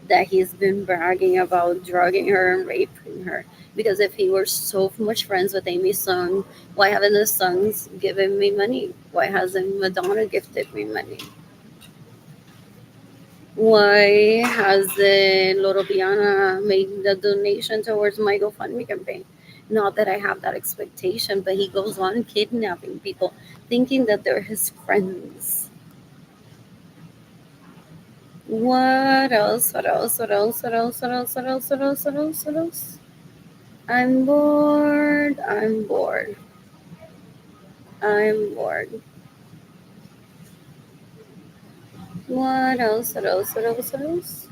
that he's been bragging about drugging her and raping her. Because if he were so much friends with Amy's son, why haven't the sons given me money? Why hasn't Madonna gifted me money? Why hasn't Loro Piana made the donation towards my GoFundMe campaign? Not that I have that expectation, but he goes on kidnapping people, thinking that they're his friends. What else? What else? What else? What else? What else? What else? What else? What else? What else? I'm bored. I'm bored. I'm bored. What else? What else? What else? What else?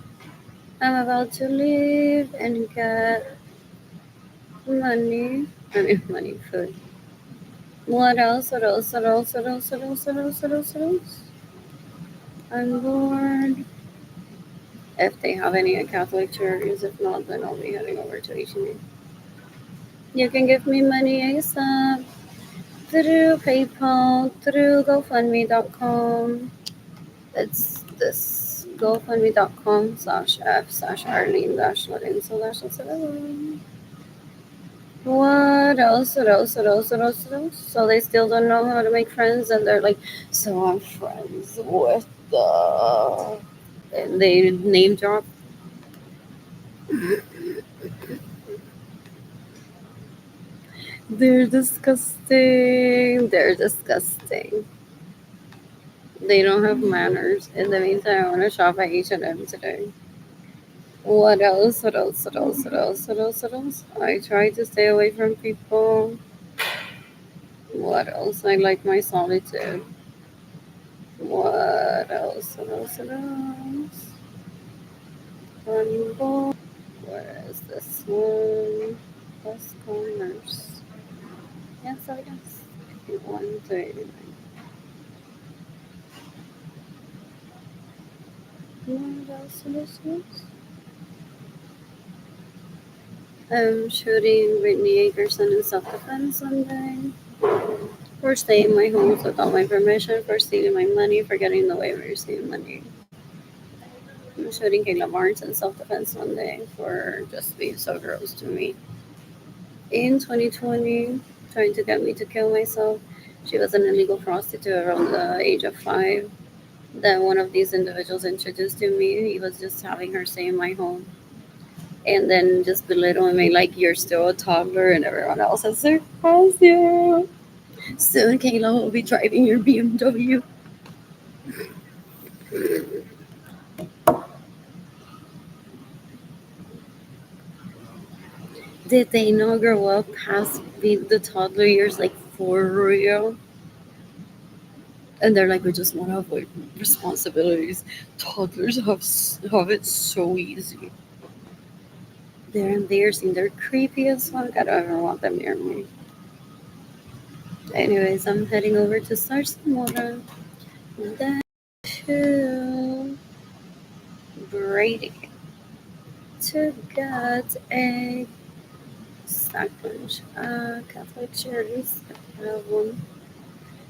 I'm about to leave and get money. I mean, money, food. What else? What else? What else? What else? What else? What else? What else? What else? I'm bored. If they have any Catholic charities, if not, then I'll be heading over to HEB. You can give me money ASAP through PayPal, through GoFundMe.com. It's this GoFundMe.com/F/Arlene-Lorenzo-7. What else? What else? What else? What else? What else? So they still don't know how to make friends, and they're like, so I'm friends with the. And they name drop. They're disgusting. They're disgusting. They don't have manners. In the meantime, I want to shop at H&M today. What else? What else? What else? What else? What else? What else? I try to stay away from people. What else? I like my solitude. What else? What else? What else? Funny boy. Where is this one? Plus commerce. Yes, I guess. 139. What else? What else? What else? Shooting Whitney Akerson in self-defense Sunday. For staying in my home without my permission. For stealing my money. For getting in the way of receiving money. I'm shooting Kayla Barnes in self-defense Sunday for just being so gross to me. In 2020, trying to get me to kill myself. She was an illegal prostitute around the age of 5. Then one of these individuals introduced to me. He was just having her stay in my home. And then just belittling me like you're still a toddler and everyone else has surpassed you. Soon Kayla will be driving your BMW. Did they not grow up past the toddler years like for real? And they're like, we just want to avoid responsibilities. Toddlers have it so easy. They're embarrassing. They're creepy as fuck. I don't ever want them near me. Anyways, I'm heading over to start some water. Then to Brady to get a sack lunch. Catholic charities. I have one.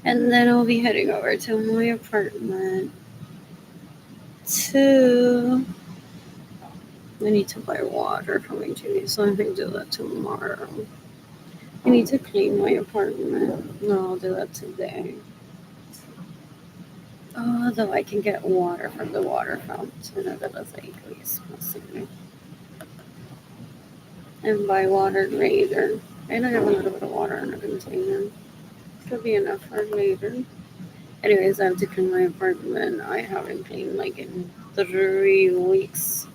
And then I'll be heading over to my apartment to. I need to buy water for my Jimmy, so I can do that tomorrow. I need to clean my apartment. No, I'll do that today. Although I can get water from the water fountain of the lake, possibly. And buy water later. And I have a little bit of water in a container. Could be enough for later. Anyways, I have to clean my apartment. I haven't cleaned like in 3 weeks.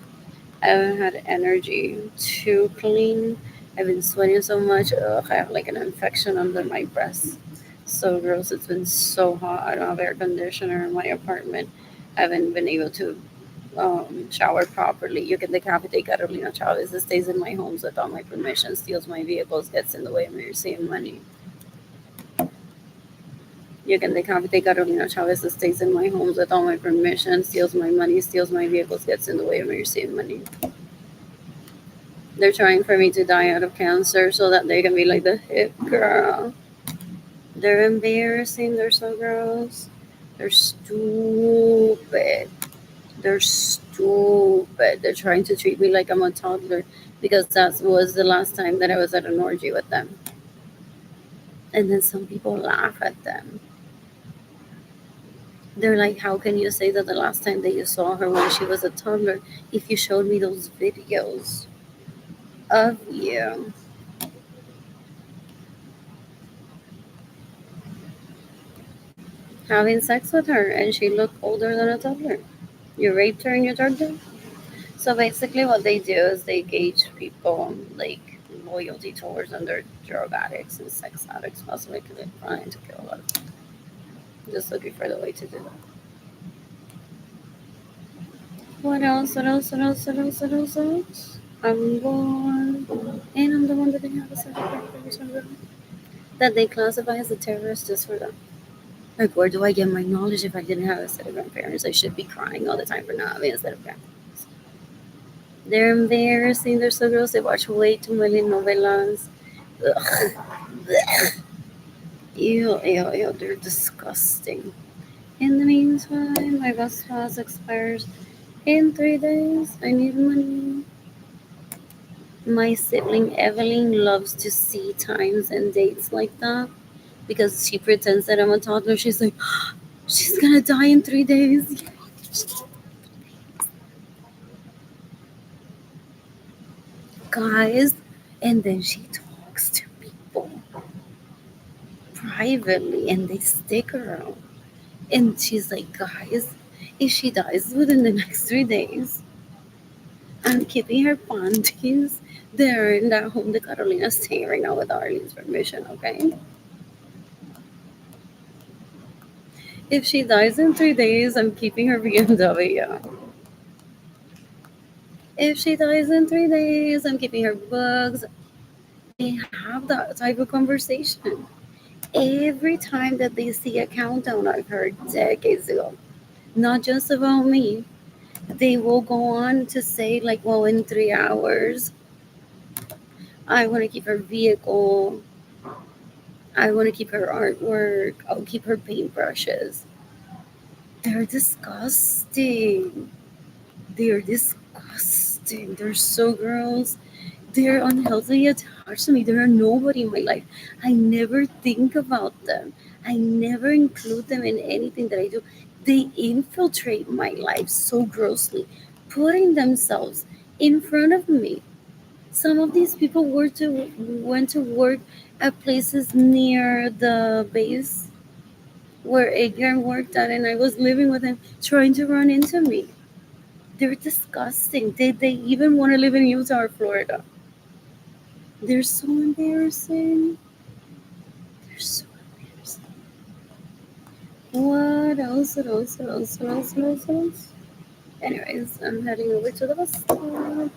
I haven't had energy to clean. I've been sweating so much. Ugh, I have like an infection under my breast. So gross. It's been so hot. I don't have air conditioner in my apartment. I haven't been able to shower properly. You can decapitate Carolina Chavez. It stays in my homes without my permission, steals my vehicles, gets in the way of me receiving money. You can decapitate Carolina Chavez. It stays in my homes without my permission, steals my money, steals my vehicles, gets in the way of me receiving money. They're trying for me to die out of cancer so that they can be like the hip girl. They're embarrassing. They're so gross. They're stupid. They're stupid. They're trying to treat me like I'm a toddler because that was the last time that I was at an orgy with them. And then some people laugh at them. They're like, how can you say that the last time that you saw her when she was a toddler if you showed me those videos of you? Having sex with her and she looked older than a toddler. You raped her and you drugged her? So basically, what they do is they gauge people like loyalty towards them. They're drug addicts and sex addicts, possibly because they're trying to kill a lot of people. Just looking for the way to do that. What else? What else? What else? What else? What else? What else? I'm born, and I'm the one that they have a set of papers that they classify as a terrorist just for them. Like, where do I get my knowledge if I didn't have a set of grandparents? I should be crying all the time for not having a set of grandparents. They're embarrassing. They're so gross. They watch way too many novelas. Ugh. Ew, ew, ew. They're disgusting. In the meantime, my bus pass expires in 3 days. I need money. My sibling Evelyn loves to see times and dates like that because she pretends that I'm a toddler. She's like, she's gonna die in 3 days. Guys, and then she talks to people privately and they stick around. And she's like, guys, if she dies within the next 3 days, I'm keeping her panties there in that home that Carolina's staying right now with Arlene's permission, okay? If she dies in 3 days, I'm keeping her BMW. If she dies in 3 days, I'm keeping her books. They have that type of conversation. Every time that they see a countdown I've heard decades ago, not just about me, they will go on to say, like, well, in 3 hours, I want to keep her vehicle. I want to keep her artwork. I'll keep her paintbrushes. They're disgusting. They're disgusting. They're so gross. They're unhealthily attached to me. They're nobody in my life. I never think about them. I never include them in anything that I do. They infiltrate my life so grossly, putting themselves in front of me. Some of these people went to work at places near the base where Edgar worked at, and I was living with him, trying to run into me. They're disgusting. They even want to live in Utah or Florida. They're so embarrassing. They're so embarrassing. What else? What else? What else? What else? What else? What else? Anyways, I'm heading over to the bus stop.